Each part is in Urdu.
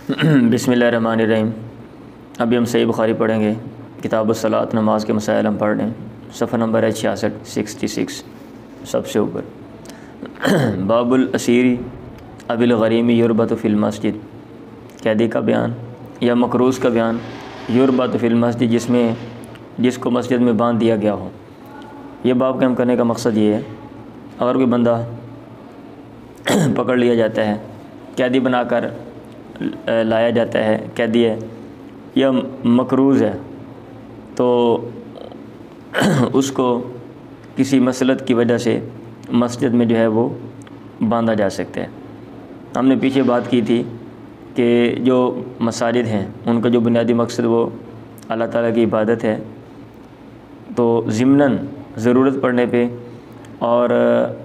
بسم اللہ الرحمن الرحیم۔ ابھی ہم صحیح بخاری پڑھیں گے۔ کتاب الصلاۃ، نماز کے مسائل ہم پڑھ رہے ہیں۔ صفحہ نمبر ہے 66 سب سے اوپر۔ باب الاسیری اب الغریم یربط فی المسجد، قیدی کا بیان یا مقروض کا بیان۔ یربط فی المسجد، جس کو مسجد میں باندھ دیا گیا ہو۔ یہ باب قائم کرنے کا مقصد یہ ہے، اگر کوئی بندہ پکڑ لیا جاتا ہے، قیدی بنا کر لایا جاتا ہے، قیدی ہے یا مقروض ہے، تو اس کو کسی مسلط کی وجہ سے مسجد میں جو ہے وہ باندھا جا سکتا ہے۔ ہم نے پیچھے بات کی تھی کہ جو مساجد ہیں ان کا جو بنیادی مقصد وہ اللہ تعالیٰ کی عبادت ہے، تو ضمناً ضرورت پڑنے پہ اور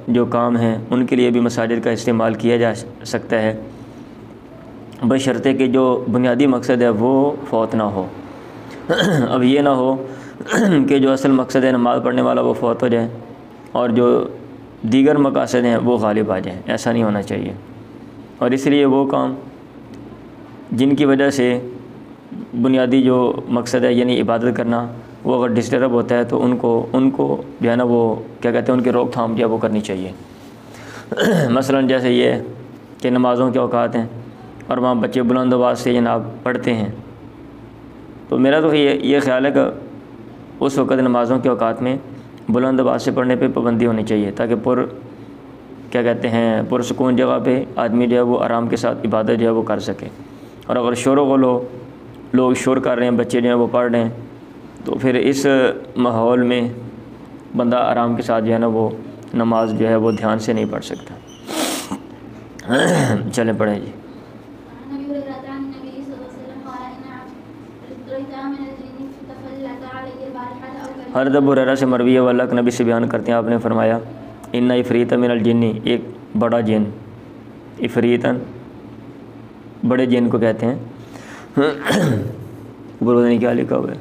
جو کام ہیں ان کے لیے بھی مساجد کا استعمال کیا جا سکتا ہے، بشرطے کہ جو بنیادی مقصد ہے وہ فوت نہ ہو۔ اب یہ نہ ہو کہ جو اصل مقصد ہے نماز پڑھنے والا وہ فوت ہو جائے اور جو دیگر مقاصد ہیں وہ غالب آ جائیں، ایسا نہیں ہونا چاہیے۔ اور اس لیے وہ کام جن کی وجہ سے بنیادی جو مقصد ہے یعنی عبادت کرنا وہ اگر ڈسٹرب ہوتا ہے تو ان کو جو ہے نا وہ کیا کہتے ہیں، ان کی روک تھام جو ہے وہ کرنی چاہیے۔ مثلا جیسے یہ کہ نمازوں کے اوقات ہیں اور وہاں بچے بلند آواز سے جناب پڑھتے ہیں، تو میرا تو یہ خیال ہے کہ اس وقت نمازوں کے اوقات میں بلند آواز سے پڑھنے پہ پابندی ہونی چاہیے، تاکہ پرسکون جگہ پہ آدمی جو ہے وہ آرام کے ساتھ عبادت جو ہے وہ کر سکے۔ اور اگر شور و غل ہو، لوگ شور کر رہے ہیں، بچے جو ہیں وہ پڑھ رہے ہیں، تو پھر اس ماحول میں بندہ آرام کے ساتھ جو ہے نا وہ نماز جو ہے وہ دھیان سے نہیں پڑھ سکتا۔ چلیں پڑھیں جی۔ حضرت ابو ہریرہ سے مروی ہے، وہ اللہ کے نبی سے بیان کرتے ہیں، آپ نے فرمایا ان عفریت من الجن، ایک بڑا جن، عفریتن بڑے جن کو کہتے ہیں، اوپر پتہ نہیں کیا لکھا ہوا ہے،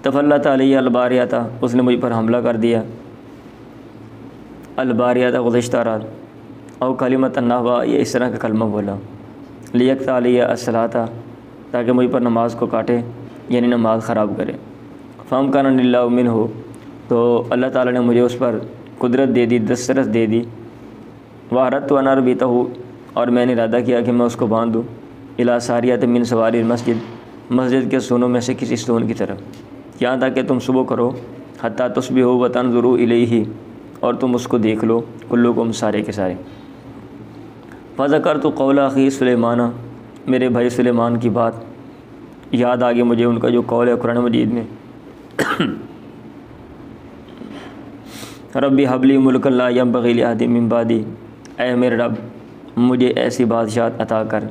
تفلت علیہ الباریہ، اس نے مجھ پر حملہ کر دیا، الباریہ گزشتہ رات، او کلمۃ النحو، یہ اس طرح کا کلمہ بولا، لیقطع علیہ الصلاۃ، تاکہ مجھ پر نماز کو کاٹے یعنی نماز خراب کرے، فامکن اللہ منہ، تو اللہ تعالیٰ نے مجھے اس پر قدرت دے دی، دسترس دے دی، واردت ان اربطہ، اور میں نے ارادہ کیا کہ میں اس کو باندھ دوں، الی ساریۃ من سواری المسجد، مسجد کے ستونوں میں سے کسی ستون کی طرف، یہاں تک کہ تم صبح کرو، حتیٰ تصبحوا وتنظروا الیہ، اور تم اس کو دیکھ لو، کلکم سارے کے سارے۔ فذکرت قول اخی سلیمان، میرے بھائی سلیمان کی بات یاد آ گئی مجھے، ان کا جو قول ہے قرآن مجید میں، ربی حبلی ملک لا ینبغی لأحد من بعدی، اے میرے رب مجھے ایسی بادشاہت عطا کر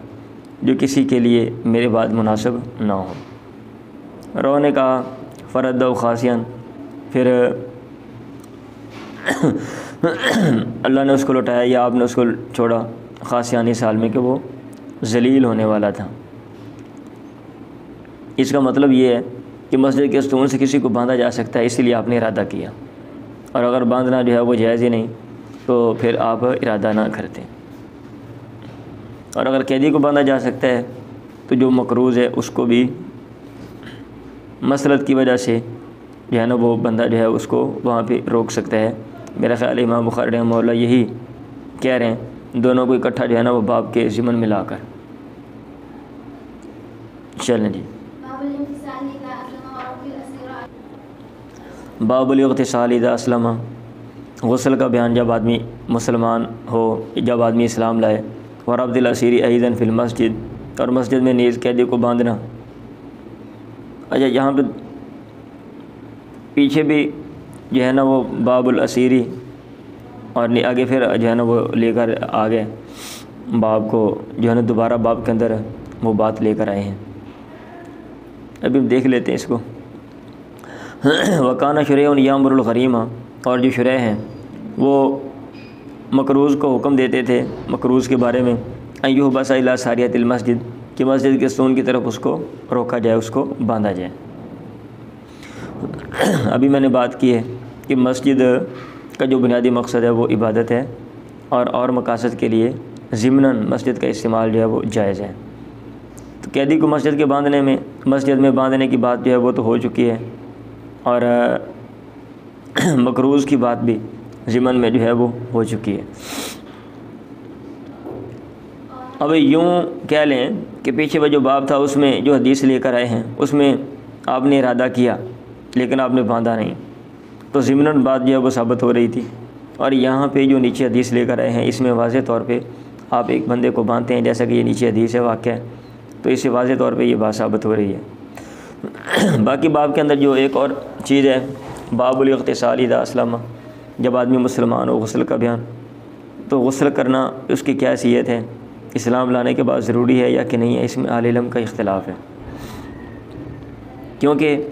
جو کسی کے لیے میرے بعد مناسب نہ ہو۔ رو نے کہا فرد و خاسیاً، پھر اللہ نے اس کو لوٹایا یا آپ نے اس کو چھوڑا، خاسیانی سال میں کہ وہ ذلیل ہونے والا تھا۔ اس کا مطلب یہ ہے کہ مسجد کے ستون سے کسی کو باندھا جا سکتا ہے، اسی لیے آپ نے ارادہ کیا، اور اگر باندھنا جو ہے وہ جائز ہی نہیں تو پھر آپ ارادہ نہ کرتے۔ اور اگر قیدی کو باندھا جا سکتا ہے تو جو مقروض ہے اس کو بھی مسلط کی وجہ سے جو ہے نا وہ بندہ جو ہے اس کو وہاں پہ روک سکتا ہے۔ میرا خیال ہے امام بخاری رحمہ اللہ یہی کہہ رہے ہیں، دونوں کو اکٹھا جو ہے نا وہ باب کے ضمن میں لا کر۔ چلیں جی۔ باب الاغتسال اذا اسلم، غسل کا بیان جب آدمی مسلمان ہو، جب آدمی اسلام لائے، وربط الاسیر ایضا فی المسجد، اور مسجد میں نیز قیدی کو باندھنا۔ اچھا یہاں پہ پیچھے بھی جو ہے نا وہ باب الاسیری، اور آگے پھر جو ہے نا وہ لے کر آگے باب کو جو ہے نا دوبارہ باب کے اندر وہ بات لے کر آئے ہیں۔ ابھی ہم دیکھ لیتے ہیں اس کو۔ وکانہ شریع یامر الغریمہ، اور جو شریع ہیں وہ مقروض کو حکم دیتے تھے، مقروض کے بارے میں، ان یحبس الی ساریۃ المسجد، کہ مسجد کے ستون کی طرف اس کو روکا جائے، اس کو باندھا جائے۔ ابھی میں نے بات کی ہے کہ مسجد کا جو بنیادی مقصد ہے وہ عبادت ہے، اور مقاصد کے لیے ضمناً مسجد کا استعمال جو ہے وہ جائز ہے۔ تو قیدی کو مسجد میں باندھنے کی بات جو ہے وہ تو ہو چکی ہے، اور مقروض کی بات بھی ضمن میں جو ہے وہ ہو چکی ہے۔ اب یوں کہہ لیں کہ پیچھے وہ جو باب تھا اس میں جو حدیث لے کر آئے ہیں اس میں آپ نے ارادہ کیا لیکن آپ نے باندھا نہیں، تو ضمناً بات جو ہے وہ ثابت ہو رہی تھی، اور یہاں پہ جو نیچے حدیث لے کر آئے ہیں اس میں واضح طور پہ آپ ایک بندے کو باندھتے ہیں، جیسا کہ یہ نیچے حدیث ہے واقعہ ہے، تو اس سے واضح طور پہ یہ بات ثابت ہو رہی ہے۔ باقی باب کے اندر جو ایک اور چیز ہے، باب الاغتسال اذا اسلم، جب آدمی مسلمان ہو غسل کا بیان، تو غسل کرنا اس کی کیا حیثیت ہے، اسلام لانے کے بعد ضروری ہے یا کہ نہیں ہے، اس میں اہل علم کا اختلاف ہے۔ کیونکہ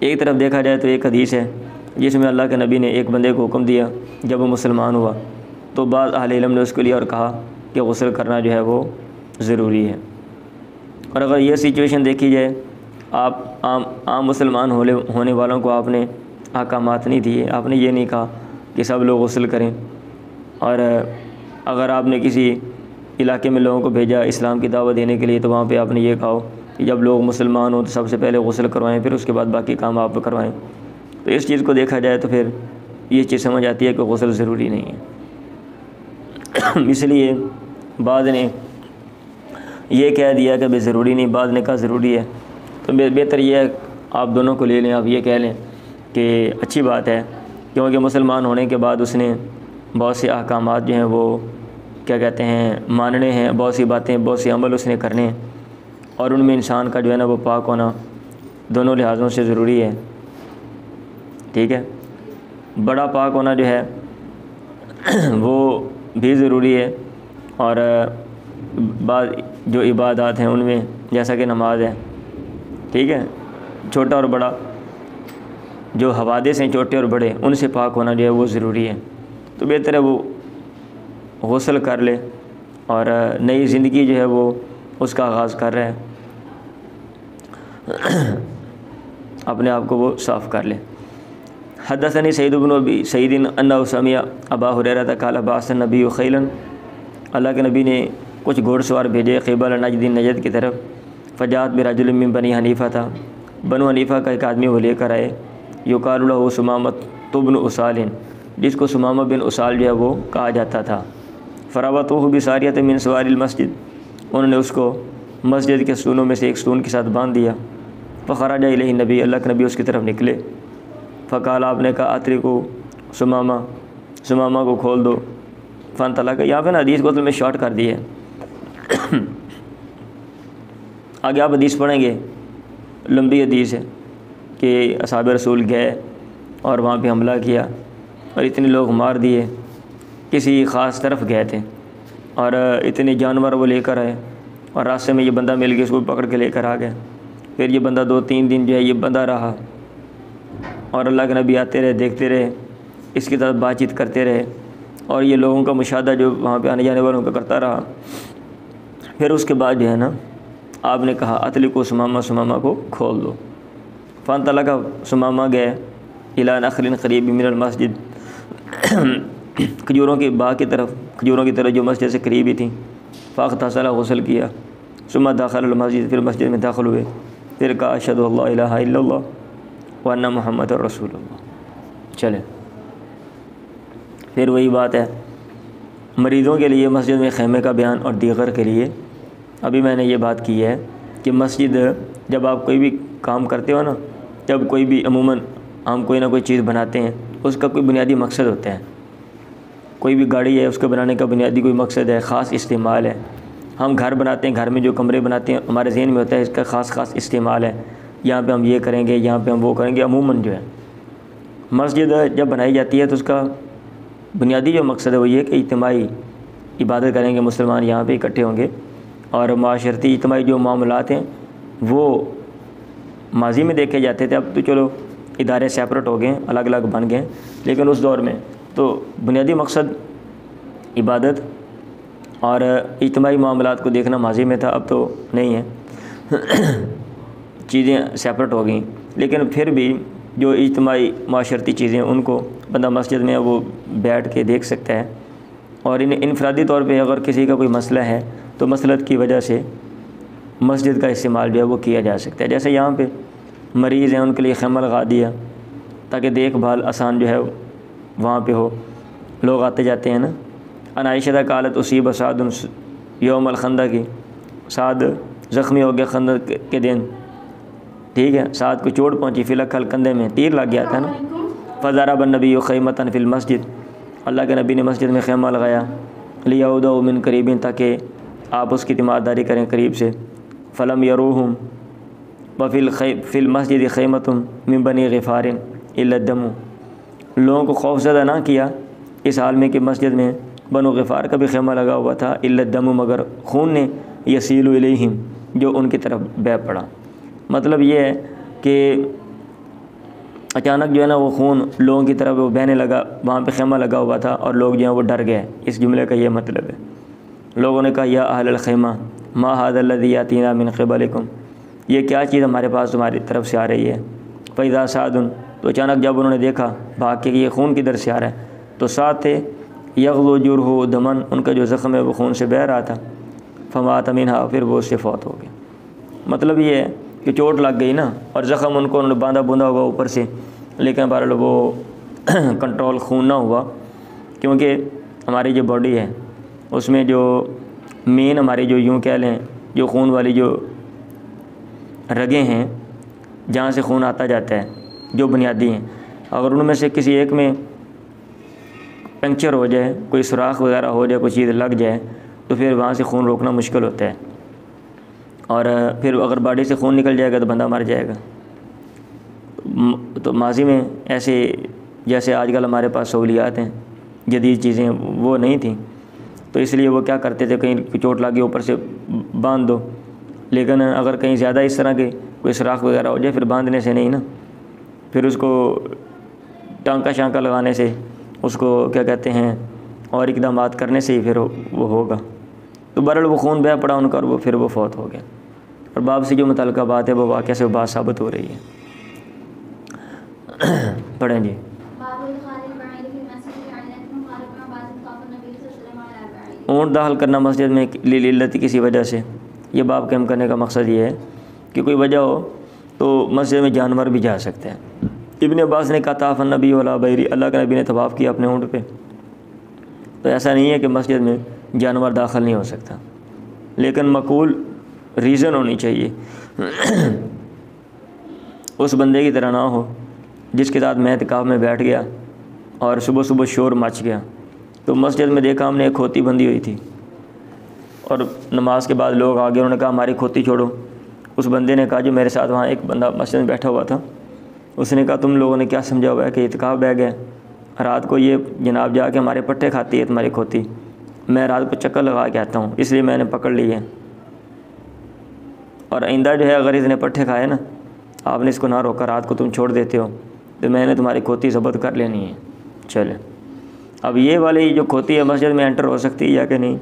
ایک طرف دیکھا جائے تو ایک حدیث ہے جس میں اللہ کے نبی نے ایک بندے کو حکم دیا جب وہ مسلمان ہوا، تو بعض اہل علم نے اس کے لیے اور کہا کہ غسل کرنا جو ہے وہ ضروری ہے۔ اور اگر یہ سچویشن دیکھی جائے، آپ عام مسلمان ہونے والوں کو آپ نے احکامات نہیں دیے، آپ نے یہ نہیں کہا کہ سب لوگ غسل کریں، اور اگر آپ نے کسی علاقے میں لوگوں کو بھیجا اسلام کی دعوت دینے کے لیے تو وہاں پہ آپ نے یہ کہا کہ جب لوگ مسلمان ہوں تو سب سے پہلے غسل کروائیں، پھر اس کے بعد باقی کام آپ کروائیں، تو اس چیز کو دیکھا جائے تو پھر یہ چیز سمجھ آتی ہے کہ غسل ضروری نہیں ہے۔ اس لیے بعض نے یہ کہہ دیا کہ بھائی ضروری نہیں، بعض نے کہا ضروری ہے، تو بہتر یہ ہے آپ دونوں کو لے لیں، آپ یہ کہہ لیں کہ اچھی بات ہے، کیونکہ مسلمان ہونے کے بعد اس نے بہت سے احکامات جو ہیں وہ کیا کہتے ہیں ماننے ہیں، بہت سی باتیں بہت سے عمل اس نے کرنے ہیں، اور ان میں انسان کا جو ہے نا وہ پاک ہونا دونوں لحاظوں سے ضروری ہے، ٹھیک ہے۔ بڑا پاک ہونا جو ہے وہ بھی ضروری ہے، اور بعض جو عبادات ہیں ان میں جیسا کہ نماز ہے، ٹھیک ہے، چھوٹا اور بڑا جو حوادث ہیں چھوٹے اور بڑے ان سے پاک ہونا جو ہے وہ ضروری ہے، تو بہتر ہے وہ غسل کر لے اور نئی زندگی جو ہے وہ اس کا آغاز کر رہے ہیں، اپنے آپ کو وہ صاف کر لے۔ حدثني سعید بن ابی سعید انہ سمع ابا ہریرہ قال بعث النبی خیلا، اللہ کے نبی نے کچھ گھوڑ سوار بھیجے قبل نجد کی طرف، فجاءت برجل من بنی حنیفہ تھا، بنو حنیفہ کا ایک آدمی وہ لے کر آئے، یقال له ثمامۃ بن اسال، جس کو ثمامہ بن اسال جو ہے وہ کہا جاتا تھا، فربطوہ بساریۃ من سوار المسجد، انہوں نے اس کو مسجد کے ستونوں میں سے ایک ستون کے ساتھ باندھ دیا، فخرج الیہ النبی، اللہ کے نبی اس کی طرف نکلے، فقال، آپ نے کہا اترکو ثمامہ کو کھول دو، فانطلق، یہاں پہ نا حدیث کو میں شارٹ کر دی ہے، آگے آپ حدیث پڑھیں گے، لمبی حدیث ہے کہ اصحاب رسول گئے اور وہاں پہ حملہ کیا اور اتنے لوگ مار دیے، کسی خاص طرف گئے تھے اور اتنے جانور وہ لے کر آئے، اور راستے میں یہ بندہ مل گیا، اس کو پکڑ کے لے کر آ گئے، پھر یہ بندہ 2-3 دن جو ہے یہ بندہ رہا، اور اللہ کے نبی آتے رہے، دیکھتے رہے، اس کی طرف بات چیت کرتے رہے، اور یہ لوگوں کا مشاہدہ جو وہاں پہ آنے جانے والوں کا کرتا رہا۔ پھر اس کے بعد جو ہے نا آپ نے کہا اطلقوا ثمامہ کو کھول دو، فانطلق، ثمامہ گئے الی نخل قریب من المسجد، کھجوروں کے باغ کی طرف، کھجوروں کی طرف جو مسجد سے قریب ہی تھیں، فاغتسل، غسل کیا، ثم دخل المسجد، پھر مسجد میں داخل ہوئے، پھر کہا اشہد ان لا الہ الا اللہ وان محمد رسول اللہ۔ چلے، پھر وہی بات ہے مریضوں کے لیے مسجد میں خیمے کا بیان، اور دیگر کے لیے ابھی میں نے یہ بات کی ہے کہ مسجد جب آپ کوئی بھی کام کرتے ہو نا، جب کوئی بھی عموماً ہم کوئی نہ کوئی چیز بناتے ہیں، اس کا کوئی بنیادی مقصد ہوتا ہے، کوئی بھی گاڑی ہے اس کو بنانے کا بنیادی کوئی مقصد ہے، خاص استعمال ہے، ہم گھر بناتے ہیں، گھر میں جو کمرے بناتے ہیں ہمارے ذہن میں ہوتا ہے اس کا خاص استعمال ہے، یہاں پہ ہم یہ کریں گے، یہاں پہ ہم وہ کریں گے، عموماً جو ہے مسجد جب بنائی جاتی ہے تو اس کا بنیادی جو مقصد ہے وہ یہ کہ اجتماعی عبادت کریں گے، مسلمان یہاں پہ اکٹھے ہوں گے، اور معاشرتی اجتماعی جو معاملات ہیں وہ ماضی میں دیکھے جاتے تھے، اب تو چلو ادارے سیپریٹ ہو گئے، الگ الگ بن گئے، لیکن اس دور میں تو بنیادی مقصد عبادت اور اجتماعی معاملات کو دیکھنا ماضی میں تھا، اب تو نہیں ہے، چیزیں سیپریٹ ہو گئیں، لیکن پھر بھی جو اجتماعی معاشرتی چیزیں ان کو بندہ مسجد میں وہ بیٹھ کے دیکھ سکتا ہے، اور انفرادی طور پہ اگر کسی کا کوئی مسئلہ ہے تو مسلط کی وجہ سے مسجد کا استعمال جو ہے وہ کیا جا سکتا ہے. جیسے یہاں پہ مریض ہیں، ان کے لیے خیمہ لگا دیا تاکہ دیکھ بھال آسان جو ہے وہاں پہ ہو، لوگ آتے جاتے ہیں نا. ان عائشہ قالت اصیب سعد یوم الخندق کی، سعد زخمی ہو گیا خندق کے دن، ٹھیک ہے، سعد کو چوٹ پہنچی، فی الحال کندھے میں تیر لگ گیا تھا نا. فضرب النبی خیمۃ فی المسجد، اللہ کے نبی نے مسجد میں خیمہ لگایا، لیعودہ من قریب، تاکہ آپ اس کی تیمارداری کریں قریب سے. فلم یروہم فی المسجد خیمۃ من بنی غفار الا الدم، لوگوں کو خوف زدہ نہ کیا اس حال میں کہ مسجد میں بنو غفار کا بھی خیمہ لگا ہوا تھا، الا الدم، مگر خون نے، یسیل الیہم، جو ان کی طرف بہہ پڑا. مطلب یہ ہے کہ اچانک جو ہے نا وہ خون لوگوں کی طرف وہ بہنے لگا، وہاں پہ خیمہ لگا ہوا تھا اور لوگ جو ہیں وہ ڈر گئے. اس جملے کا یہ مطلب ہے. لوگوں نے کہا یا اہل الخیمہ ما ھذا الذی یاتینا من قبلکم، یہ کیا چیز ہمارے پاس تمہاری طرف سے آ رہی ہے. فاذا سعد، تو اچانک جب انہوں نے دیکھا بھاگ کے کہ یہ خون کدھر سے آ رہا ہے، تو سعد تھے یغلو جرح دمن، ان کا جو زخم ہے وہ خون سے بہہ رہا تھا. فمات منہا، پھر وہ اس سے فوت ہو گیا. مطلب یہ ہے کہ چوٹ لگ گئی نا، اور زخم ان کو انہوں نے باندھا بوندھا ہوگا اوپر سے، لیکن بہرحال وہ کنٹرول خون نہ ہوا، کیونکہ ہماری جو باڈی ہے اس میں جو مین ہماری جو یوں کہہ لیں جو خون والی جو رگیں ہیں جہاں سے خون آتا جاتا ہے جو بنیادی ہیں، اگر ان میں سے کسی ایک میں پنکچر ہو جائے، کوئی سوراخ وغیرہ ہو جائے، کوئی چیز لگ جائے، تو پھر وہاں سے خون روکنا مشکل ہوتا ہے، اور پھر اگر باڈی سے خون نکل جائے گا تو بندہ مر جائے گا. تو ماضی میں ایسے جیسے آج کل ہمارے پاس سہولیات ہیں، جدید چیزیں وہ نہیں تھیں، تو اس لیے وہ کیا کرتے تھے، کہیں چوٹ لگی اوپر سے باندھ دو. لیکن اگر کہیں زیادہ اس طرح کے کوئی سوراخ وغیرہ ہو جائے، پھر باندھنے سے نہیں نا، پھر اس کو ٹانکا شانکا لگانے سے، اس کو کیا کہتے ہیں اور اقدامات کرنے سے ہی پھر وہ ہوگا. تو بہرحال وہ خون بہہ پڑا ان کا، اور پھر وہ فوت ہو گیا. اور باب سے جو متعلقہ بات ہے وہ واقعہ سے بات ثابت ہو رہی ہے. پڑھیں جی. اونٹ داخل کرنا مسجد میں للت کسی وجہ سے، یہ باب قائم کرنے کا مقصد یہ ہے کہ کوئی وجہ ہو تو مسجد میں جانور بھی جا سکتے ہیں. ابن عباس نے کہا طاف النبی ولا بیری، اللہ کے نبی نے طواف کیا اپنے اونٹ پہ، تو ایسا نہیں ہے کہ مسجد میں جانور داخل نہیں ہو سکتا، لیکن معقول ریزن ہونی چاہیے. اس بندے کی طرح نہ ہو جس کے ساتھ میں اعتکاف میں بیٹھ گیا اور صبح صبح شور مچ گیا. تو مسجد میں دیکھا ہم نے ایک کھوتی بندھی ہوئی تھی، اور نماز کے بعد لوگ آگے، انہوں نے کہا ہماری کھوتی چھوڑو. اس بندے نے کہا، جو میرے ساتھ وہاں ایک بندہ مسجد میں بیٹھا ہوا تھا، اس نے کہا تم لوگوں نے کیا سمجھا ہوا ہے کہ اعتکاف بیٹھ گئے، رات کو یہ جناب جا کے ہمارے پٹھے کھاتی ہے تمہاری کھوتی، میں رات کو چکر لگا کے آتا ہوں، اس لیے میں نے پکڑ لی ہے، اور آئندہ جو ہے اگر اس نے پٹھے کھائے نا، آپ نے اس کو نہ روکا، رات کو تم چھوڑ دیتے ہو، تو میں نے تمہاری کھوتی ضبط کر لینی ہے. چلے، اب یہ والی جو کھوتی ہے مسجد میں انٹر ہو سکتی ہے یا کہ نہیں،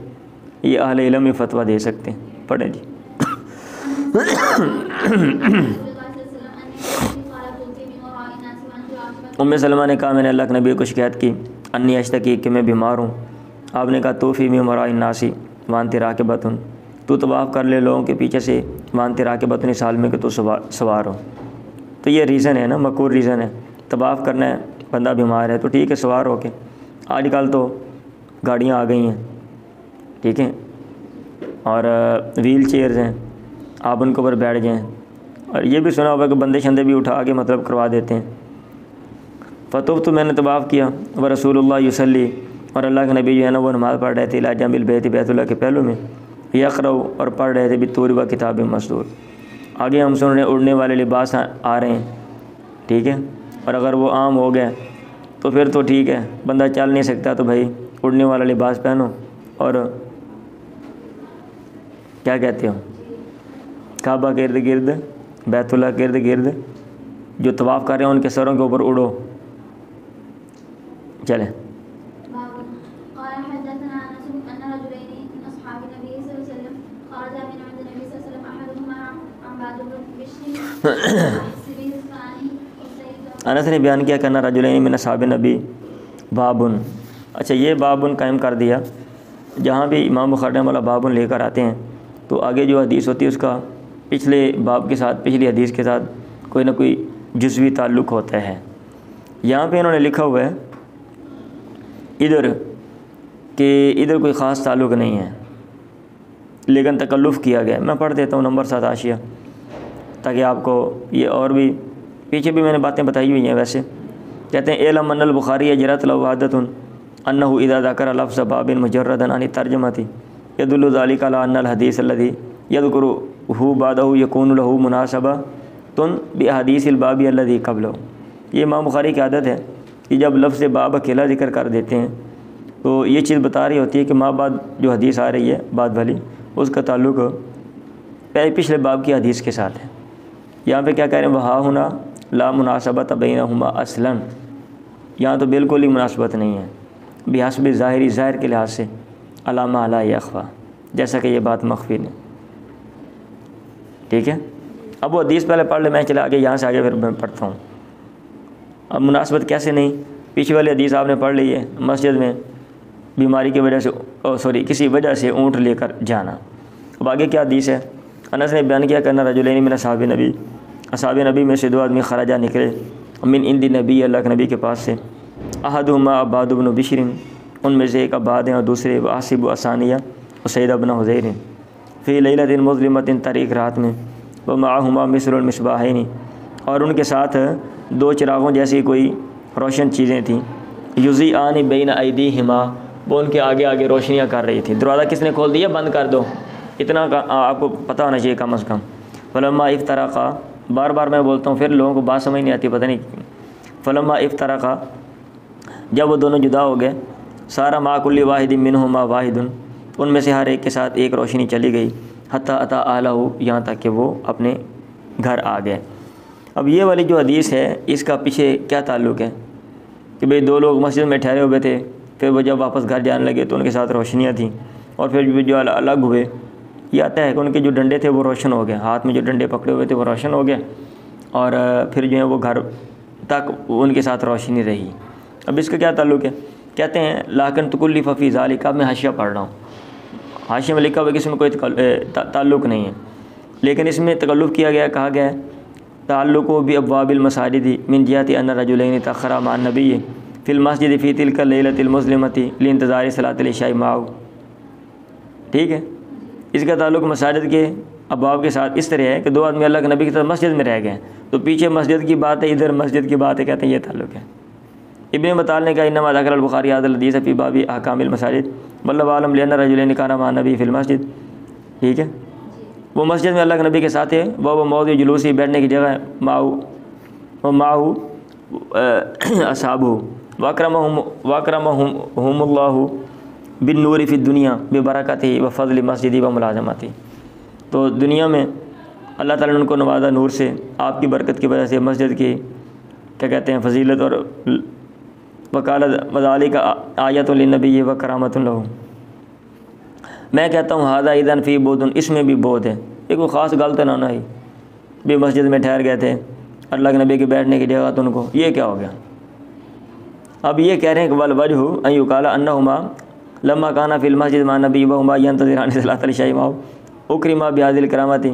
یہ اہل علم ہی فتویٰ دے سکتے ہیں. پڑھیں جی. ام سلمہ نے کہا میں نے اللہ کے نبی کو شکایت کی، انی اشتکی، کہ میں بیمار ہوں. آپ نے کہا توفی من وراء الناس وانت راکبۃ، تو طواف کر لے لوگوں کے پیچھے سے، وانت راکبۃ، اس حال میں کہ تو سوار ہو. تو یہ ریزن ہے نا، مقبول ریزن ہے. طواف کرنا ہے، بندہ بیمار ہے تو ٹھیک ہے سوار ہو کے. آج کل تو گاڑیاں آ گئی ہیں، ٹھیک ہے، اور ویل چیئرز ہیں، آپ ان کے اوپر بیٹھ جائیں. اور یہ بھی سنا ہوگا کہ بندے شندے بھی اٹھا کے مطلب کروا دیتے ہیں. فطوف، تو میں نے طواف کیا، وہ رسول اللہ یصلی، اور اللہ کے نبی جو ہے نا وہ نماز پڑھ رہے تھے، الی جانب البیت، بیت اللہ کے پہلو میں، یقرأ، اور پڑھ رہے تھے بالطور و کتاب مسطور. آگے ہم سن رہے ہیں اڑنے والے لباس آ رہے ہیں، ٹھیک ہے، اور اگر وہ عام ہو گئے تو پھر تو ٹھیک ہے، بندہ چل نہیں سکتا تو بھائی اڑنے والا لباس پہنو، اور کیا کہتے ہو، کعبہ کے ارد گرد، بیت اللہ کے ارد گرد جو طواف کر رہے ہیں ان کے سروں کے اوپر اڑو. چلیں. انس نے بیان کیا کہ ان رجلین من اصحاب نبی بابن، اچھا یہ بابن قائم کر دیا، جہاں بھی امام بخاری والا بابن لے کر آتے ہیں تو آگے جو حدیث ہوتی ہے اس کا پچھلے باب کے ساتھ، پچھلی حدیث کے ساتھ کوئی نہ کوئی جزوی تعلق ہوتا ہے۔ یہاں پہ انہوں نے لکھا ہوا ہے ادھر کہ ادھر کوئی خاص تعلق نہیں ہے، لیکن تکلف کیا گیا۔ میں پڑھ دیتا ہوں نمبر 7 حاشیہ، تاکہ آپ کو یہ اور بھی پیچھے بھی میں نے باتیں بتائی ہوئی ہیں۔ ویسے کہتے ہیں اعلم ان البخاری جرت له عادۃ انه اذا ذکر لفظ باب مجردا عن الترجمه يدل ذلك على ان الحديث الذي يذكره بعده يكون له مناسبة باحاديث الباب الذي قبله۔ یہ امام بخاری کی عادت ہے کہ جب لفظ باب اکیلا ذکر کر دیتے ہیں تو یہ چیز بتا رہی ہوتی ہے کہ ماں بعد جو حدیث آ رہی ہے بعد والی، اس کا تعلق پچھلے باب کی حدیث کے ساتھ ہے۔ یہاں پہ کیا کہہ رہے ہیں، وہاں ہونا لا مناسبت بینہما اصلاً، یہاں تو بالکل ہی مناسبت نہیں ہے، بحسب ظاہری، ظاہر کے لحاظ سے، علامہ علی اخوا، جیسا کہ یہ بات مخفی ہے۔ ٹھیک ہے، اب وہ حدیث پہلے پڑھ لے، میں چلے آگے، یہاں سے آگے پھر میں پڑھتا ہوں۔ اب مناسبت کیسے نہیں، پیچھے والی حدیث آپ نے پڑھ لی ہے، مسجد میں بیماری کی وجہ سے کسی وجہ سے اونٹ لے کر جانا۔ اب آگے کیا حدیث ہے، انس نے بیان کیا کرنا رجلین من اصحاب نبی، اصحاب نبی میں سے دو آدمی خرجہ نکلے، من عند نبی، اللہ کے نبی کے پاس سے، احدہما عباد بن بشر، ان میں سے ایک عباد ہیں اور دوسرے عاصب ثانیہ اسید بن حذیر، فی لیلۃ مظلمۃ، طریق رات میں، ومعہما مثل المصباحین، اور ان کے ساتھ دو چراغوں جیسی کوئی روشن چیزیں تھیں، یضیئان بین ایدیہما، وہ ان کے آگے آگے روشنیاں کر رہی تھی۔ دروازہ کس نے کھول دیا، بند کر دو، اتنا آپ کو پتہ ہونا چاہیے کم از کم۔ فلما افترقا، بار بار میں بولتا ہوں پھر لوگوں کو بات سمجھ نہیں آتی، پتہ نہیں کیوں۔ فلما افترقا، جب وہ دونوں جدا ہو گئے، سارا ما کل واحد منہما واحد، ان میں سے ہر ایک کے ساتھ ایک روشنی چلی گئی، حتی اتی اہلہ، یہاں تک کہ وہ اپنے گھر آ گئے۔ اب یہ والی جو حدیث ہے اس کا پیچھے کیا تعلق ہے کہ بھئی دو لوگ مسجد میں ٹھہرے ہوئے تھے، پھر وہ جب واپس گھر جانے لگے تو ان کے ساتھ روشنیاں تھیں، اور پھر جو الگ ہوئے، یہ آتا ہے کہ ان کے جو ڈنڈے تھے وہ روشن ہو گئے، ہاتھ میں جو ڈنڈے پکڑے ہوئے تھے وہ روشن ہو گئے، اور پھر جو ہے وہ گھر تک ان کے ساتھ روشنی رہی۔ اب اس کا کیا تعلق ہے، کہتے ہیں لاکن تکلف فی ذالک، اب میں حاشیہ پڑھ رہا ہوں، حاشیہ میں لکھا ہوا ہے کہ اس میں کوئی تعلق نہیں ہے، لیکن اس میں تکلف کیا گیا، کہا گیا ہے تعلق بابواب المساجد من جہت ان رجلین تأخرا مع النبی فی المسجد فی تلک اللیلۃ المظلمۃ لانتظار صلاۃ العشاء معه۔ ٹھیک ہے، اس کا تعلق مساجد کے ابواب کے ساتھ اس طرح ہے کہ دو آدمی اللہ کے نبی کے ساتھ مسجد میں رہ گئے، تو پیچھے مسجد کی بات ہے، ادھر مسجد کی بات ہے، کہتے ہیں یہ تعلق ہے۔ ابن بطال نے کہا انما ذکر البخاری هذا الحديث فی باب احکام المساجد واللہ اعلم لان رجلین کانا مع النبی فی المسجد۔ ٹھیک ہے، وہ مسجد میں اللہ کے نبی کے ساتھ ہے، وہ موضع جلوسی، بیٹھنے کی جگہ ہے، معه اصحابہ، واکرمہم اللہ بالنور فی الدنیا ببرکتہ وفضل مسجد وملازمتہ۔ تو دنیا میں اللہ تعالیٰ نے ان کو نوازا نور سے، آپ کی برکت کی وجہ سے، مسجد کی کیا کہتے ہیں فضیلت، اور وکالت وذالک آیۃ للنبی وکرامۃ لہ۔ میں کہتا ہوں ھذا اذن فی بود، اس میں بھی بود ہے، یہ کوئی خاص غلط نہ ہی بھی مسجد میں ٹھہر گئے تھے، اللہ کے نبی کے بیٹھنے کی جگہ تو ان کو یہ کیا ہو گیا۔ اب یہ کہہ رہے ہیں کہ والوجہ ان یقال انہما لما کانا فی المسجد مع النبی وہما ینتظران صلاۃ العشاء معه اکرما بهذه الکرامۃ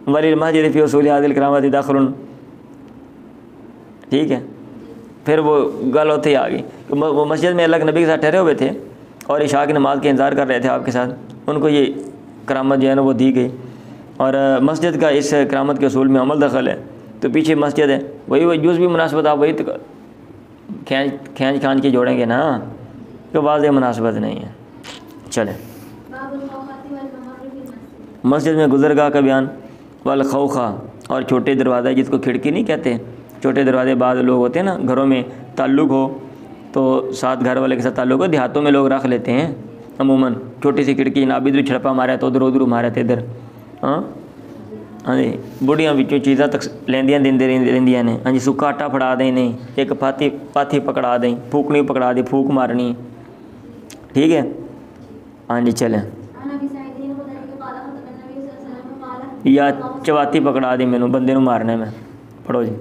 وللمسجد فی حصول هذه الکرامۃ داخل۔ ٹھیک ہے، پھر وہ گل ہوتے ہی آ گئی کہ وہ مسجد میں اللہ کے نبی کے ساتھ ٹھہرے ہوئے تھے اور عشاء کی نماز کے انتظار کر رہے تھے آپ کے ساتھ، ان کو یہ کرامت جو ہے نا وہ دی گئی، اور مسجد کا اس کرامت کے اصول میں عمل دخل ہے، تو پیچھے مسجد ہے، وہی جز بھی مناسبت آپ وہی کھینچ کھانچ کے جوڑیں گے نا، کہ واضح مناسبت نہیں ہے۔ چلیں، مسجد میں گزرگاہ کا بیان، والخوخہ، اور چھوٹے دروازے جس کو کھڑکی نہیں کہتے، چھوٹے دروازے بعض لوگ ہوتے ہیں نا گھروں میں تعلق ہو تو ساتھ گھر والے کے ساتھ تعلق ہو، دیہاتوں میں لوگ رکھ لیتے ہیں عموماً چھوٹی سی کھڑکی، نہ ادھر چھڑپا مارا تو ادھر مارا تو ادھر، ہاں جی، بڑھیاں بچوں چیزاں تک لیندیاں رہندیاں نے، ہاں جی، سکا آٹا پھڑا دیں، نہیں ایک پاتھی پکڑا دیں، پھونکنی پکڑا دیں، پھونک مارنی، ٹھیک ہے، ہاں جی چلیں، یا چواتی پکڑا دی مینوں بندے نوں مارنے میں، پڑھو جی۔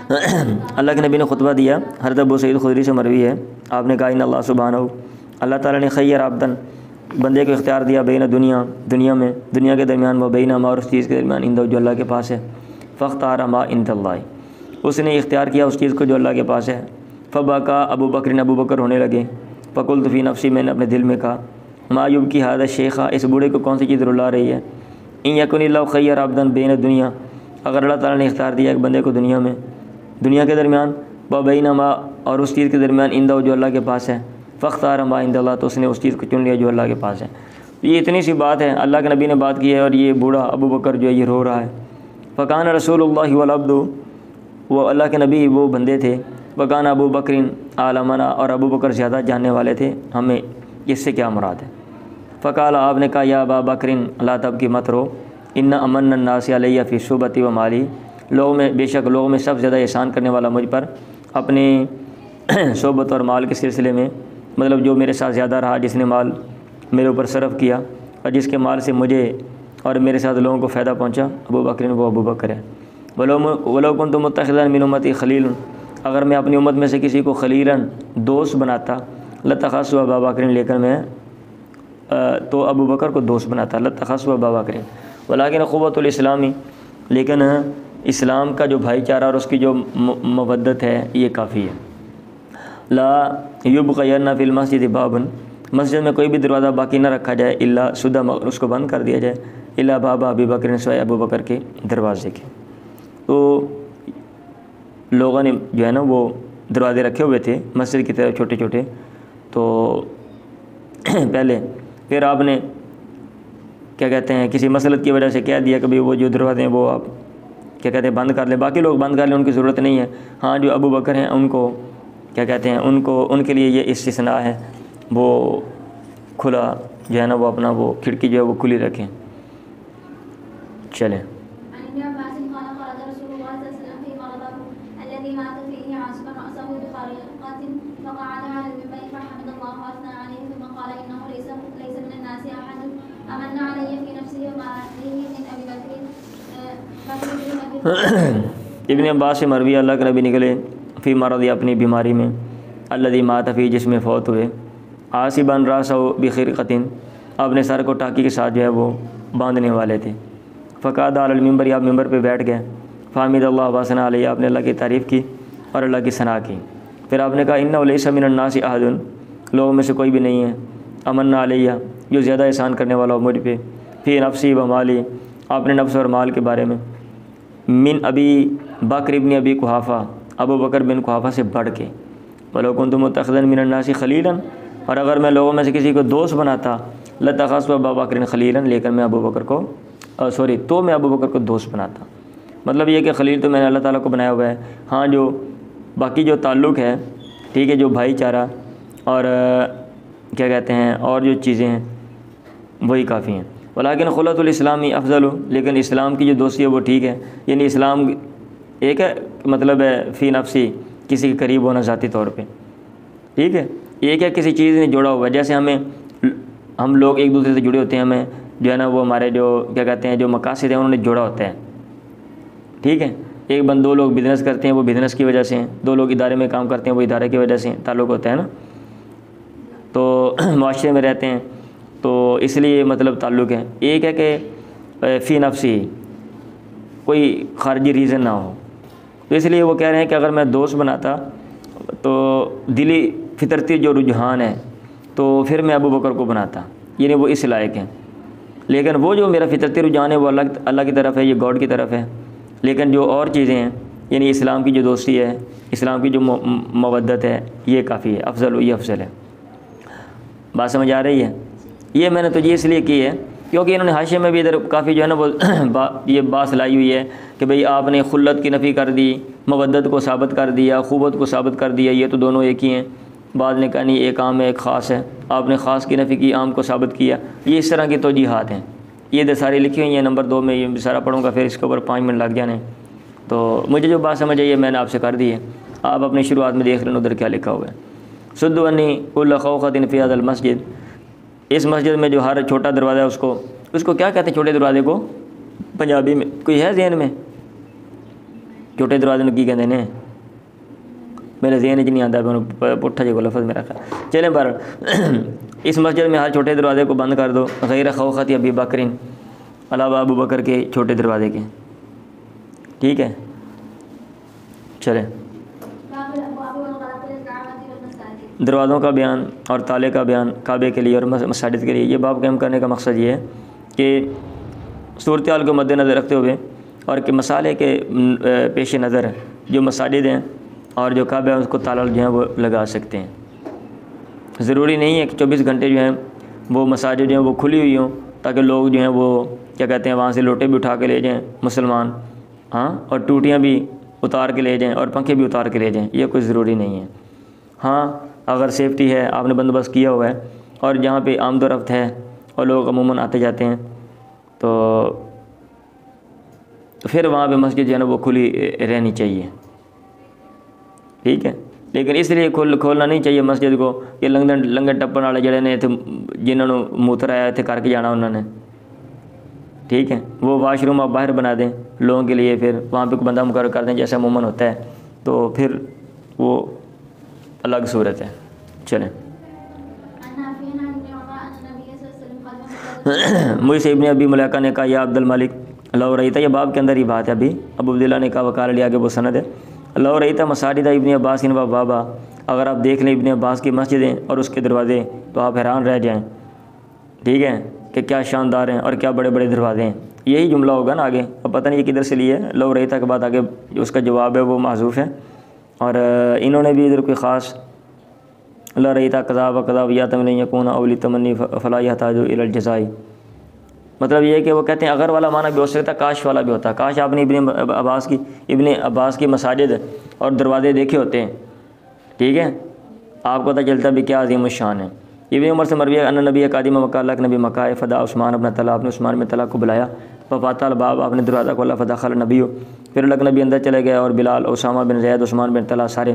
اللہ کے نبی نے خطبہ دیا، حضرت ابو سعید خدری سے مروی ہے، آپ نے کہا ان اللہ سبحانہ، اللہ تعالیٰ نے خیر عبدن، بندے کو اختیار دیا، بین دنیا کے درمیان، و بین ما، اور اس چیز کے درمیان، اندہ جو اللہ کے پاس ہے، فاختار ما عند اللہ، اس نے اختیار کیا اس چیز کو جو اللہ کے پاس ہے، فبکا ابو بکر ہونے لگے، فقلت فی نفسی، میں نے اپنے دل میں کہا، ما یبکی ھذا الشیخ، اس بوڑھے کو کون سی چیز رلا رہی ہے، ان یکن اللہ خیر عبدن بین دنیا، اگر اللہ تعالیٰ نے اختیار دیا ایک بندے کو دنیا کے درمیان، و بین ما، اور اس چیز کے درمیان، اندہ جو اللہ کے پاس ہے، فاختار ما عند اللہ، تو اس نے اس چیز کو چن لیا جو اللہ کے پاس ہے۔ یہ اتنی سی بات ہے، اللہ کے نبی نے بات کی ہے، اور یہ بوڑھا ابو بکر جو ہے یہ رو رہا ہے۔ فکان رسول اللہ والعبد، وہ اللہ کے نبی وہ بندے تھے، وکان ابو بکر عالمنا، اور ابو بکر زیادہ جاننے والے تھے ہمیں اس سے کیا مراد ہے۔ فقال، آپ نے کہا، یا ابا بکر لا تبکی، مت رو، ان امن الناس علیہ فی صحبتی و مالی، بے شک لوگوں میں سب سے زیادہ احسان کرنے والا مجھ پر اپنے صحبت اور مال کے سلسلے میں، مطلب جو میرے ساتھ زیادہ رہا، جس نے مال میرے اوپر صرف کیا اور جس کے مال سے مجھے اور میرے ساتھ لوگوں کو فائدہ پہنچا، ابو بکر، وہ ابو بکر ہے۔ ولو کنت متخذا من امتی خلیلا، اگر میں اپنی امت میں سے کسی کو خلیلا دوست بناتا، لاتخذت ابا بکر، لیکن میں تو ابو بکر کو دوست بناتا، لاتخذت ابا بکر، ولکن قوت الاسلامی، لیکن اسلام کا جو بھائی چارہ اور اس کی جو مودت ہے یہ کافی ہے۔ لا یبقین فی المسجد باب، مسجد میں کوئی بھی دروازہ باقی نہ رکھا جائے، الا سدہ، مگر اس کو بند کر دیا جائے، الا باب ابی بکر، سوائے ابو بکر کے دروازے کے۔ تو لوگوں نے جو ہے نا وہ دروازے رکھے ہوئے تھے مسجد کی طرف چھوٹے چھوٹے، تو پہلے پھر آپ نے کیا کہتے ہیں کسی مسئلت کی وجہ سے کہہ دیا کہ بھئی وہ جو دروازے ہیں وہ آپ کیا کہتے ہیں بند کر لیں، باقی لوگ بند کر لیں، ان کی ضرورت نہیں ہے، ہاں جو ابو بکر ہیں ان کو کیا کہتے ہیں ان کے لیے یہ استثناء ہے، وہ کھلا جو ہے نا وہ اپنا وہ کھڑکی جو ہے وہ کھلی رکھیں۔ چلیں، ابن عباس سے مروی، اللہ کے نبی نکلے فی مرض، اپنی بیماری میں، الذی مات فی، جس میں فوت ہوئے، عاصبا راسہ بخرقۃ، اپنے سر کو ٹاکی کے ساتھ جو ہے وہ باندھنے والے تھے۔ فقعد علی المنبر، آپ ممبر پہ بیٹھ گئے، فحمد اللہ وثنى علیہ، آپ نے اللہ کی تعریف کی اور اللہ کی ثنا کی۔ پھر آپ نے کہا، انہ لیس من الناس احد، لوگوں میں سے کوئی بھی نہیں ہے، امن علیہ، جو زیادہ احسان کرنے والا ہو مجھ پہ، فی نفسی و مالی، اپنے نفس اور مال کے بارے میں، من ابی بکر ابن ابی قحافہ، ابو بکر بن قحافہ سے بڑھ کے، ولو کنت متخذا من الناس خلیلا، اور اگر میں لوگوں میں سے کسی کو دوست بناتا، لاتخذت ابا بکر خلیلا، لیکن میں ابو بکر کو میں ابو بکر کو دوست بناتا۔ مطلب یہ کہ خلیل تو میں نے اللہ تعالیٰ کو بنایا ہوا ہے، ہاں جو باقی جو تعلق ہے، ٹھیک ہے، جو بھائی چارہ اور کیا کہتے ہیں اور جو چیزیں ہیں وہی کافی ہیں۔ ولیکن خلۃ الاسلامی افضل، لیکن اسلام کی جو دوستی ہے وہ ٹھیک ہے، یعنی اسلام ایک ہے مطلب ہے فی نفسی، کسی کے قریب ہونا ذاتی طور پہ، ٹھیک ہے، ایک ہے کسی چیز نے جوڑا ہوا ہے، جیسے ہم لوگ ایک دوسرے سے جڑے ہوتے ہیں، ہمیں جو ہے نا وہ ہمارے جو کیا کہتے ہیں جو مقاصد ہیں انہوں نے جوڑا ہوتا ہے، ٹھیک ہے، دو لوگ بزنس کرتے ہیں وہ بزنس کی وجہ سے ہیں، دو لوگ ادارے میں کام کرتے ہیں وہ ادارے کی وجہ سے تعلق ہوتا ہے نا، تو معاشرے میں رہتے ہیں تو اس لیے مطلب تعلق ہے۔ ایک ہے کہ فی نفسی کوئی خارجی ریزن نہ ہو، تو اس لیے وہ کہہ رہے ہیں کہ اگر میں دوست بناتا تو دلی فطرتی جو رجحان ہے تو پھر میں ابو بکر کو بناتا، یعنی وہ اس لائق ہیں، لیکن وہ جو میرا فطرتی رجحان ہے وہ اللہ کی طرف ہے، یہ گاڈ کی طرف ہے، لیکن جو اور چیزیں ہیں یعنی اسلام کی جو دوستی ہے، اسلام کی جو مودت ہے، یہ کافی ہے، یہ افضل ہے۔ بات سمجھ آ رہی ہے؟ یہ میں نے تو یہ اس لیے کی ہے کیونکہ انہوں نے حاشیے میں بھی ادھر کافی جو ہے نا وہ یہ بات لائی ہوئی ہے کہ بھئی آپ نے خلت کی نفی کر دی، مودت کو ثابت کر دیا، خوبت کو ثابت کر دیا، یہ تو دونوں ایک ہی ہیں۔ بعض نے کہا نہیں ایک عام ہے ایک خاص ہے، آپ نے خاص کی نفی کی، عام کو ثابت کیا، یہ اس طرح کی توجیحات ہیں، یہ ساری لکھی ہوئی ہیں۔ نمبر 2 میں یہ سارا پڑھوں گا پھر اس کے اوپر 5 منٹ لگ جانے، تو مجھے جو بات سمجھ آئی ہے میں نے آپ سے کر دی ہے، آپ اپنی شروعات میں دیکھ لیں ادھر کیا لکھا ہوا ہے۔ سدو انی کل خوخۃ فی ھذا المسجد، اس مسجد میں جو ہر چھوٹا دروازہ ہے اس کو کیا کہتے ہیں چھوٹے دروازے کو پنجابی میں؟ کوئی ہے ذہن میں؟ چھوٹے دروازے کی کہتے ہیں میرے ذہن نہیں آتا پٹھا جی کو لفظ میرا خیال چلیں پر اس مسجد میں ہر چھوٹے دروازے کو بند کر دو غیر خوخت ابی بکرین علاوہ ابو بکر کے چھوٹے دروازے کے. ٹھیک ہے چلیں. دروازوں کا بیان اور تالے کا بیان کعبے کے لیے اور مساجد کے لیے. یہ باب قائم کرنے کا مقصد یہ ہے کہ صورتحال کو مد نظر رکھتے ہوئے اور کہ مسالے کے پیش نظر جو مساجد ہیں اور جو کعبہ ہے اس کو تالا جو ہیں وہ لگا سکتے ہیں. ضروری نہیں ہے کہ 24 گھنٹے جو ہیں وہ مساجد جو ہیں وہ کھلی ہوئی ہوں تاکہ لوگ جو ہیں وہ کیا کہتے ہیں وہاں سے لوٹے بھی اٹھا کے لے جائیں مسلمان, ہاں, اور ٹوٹیاں بھی اتار کے لے جائیں اور پنکھے بھی اتار کے لے جائیں. یہ کوئی ضروری نہیں ہے. ہاں اگر سیفٹی ہے, آپ نے بندوبست کیا ہوا ہے اور جہاں پہ آمد و رفت ہے اور لوگ عموماً آتے جاتے ہیں تو پھر وہاں پہ مسجد جو ہے نا وہ کھلی رہنی چاہیے. ٹھیک ہے, لیکن اس لیے کھولنا نہیں چاہیے مسجد کو کہ لنگن ٹپن والے جڑے نے جنہوں نے موتر آیا تھے کر کے جانا انہوں نے. ٹھیک ہے, وہ واش روم آپ باہر بنا دیں لوگوں کے لیے, پھر وہاں پہ کوئی بندہ مقرر کر دیں جیسا عموماً ہوتا ہے, تو پھر وہ الگ صورت ہے. چلیں. مجھ سے ابن ابی ملیکہ نے کہا یا عبد الملک لو رہی تھا, یہ باب کے اندر ہی بات ہے ابھی. ابو عبداللہ نے کہا وقال لیا کہ وہ سند ہے. لو رہی تھا مساجد ابن عباس و بابا, اگر آپ دیکھ لیں ابن عباس کی مسجدیں اور اس کے دروازے تو آپ حیران رہ جائیں. ٹھیک ہے, کہ کیا شاندار ہیں اور کیا بڑے بڑے دروازے ہیں. یہی جملہ ہوگا نا آگے, اب پتہ نہیں یہ کدھر سے لیے ہے. لو رہی تھا کے بعد آگے اس کا جواب ہے وہ محذوف ہے, اور انہوں نے بھی ادھر کوئی خاص لا رہی تھا قضا و قضا یا تمن یکون اولی تمنی فلا یحتاج الی الجزاء. مطلب یہ ہے کہ وہ کہتے ہیں اگر والا معنی بھی ہو سکتا ہے, کاش والا بھی ہوتا ہے. کاش آپ نے ابن عباس کی مساجد اور دروازے دیکھے ہوتے ہیں, ٹھیک ہے, آپ کو پتہ چلتا بھی کیا عظیم الشان ہے. ابن عمر سے مروی ہے ان نبی قادم مکہ اللہ کے نبی مکہ فدا عثمان ابن طلحہ, آپ نے عثمان بن طلحہ کو بلایا. ففاتح الباب, آپ نے دروازہ کھولا. فدخل نبی, پھر اللہ کے نبی اندر چلے گئے اور بلال اسامہ بن زید عثمان بن طلحہ سارے.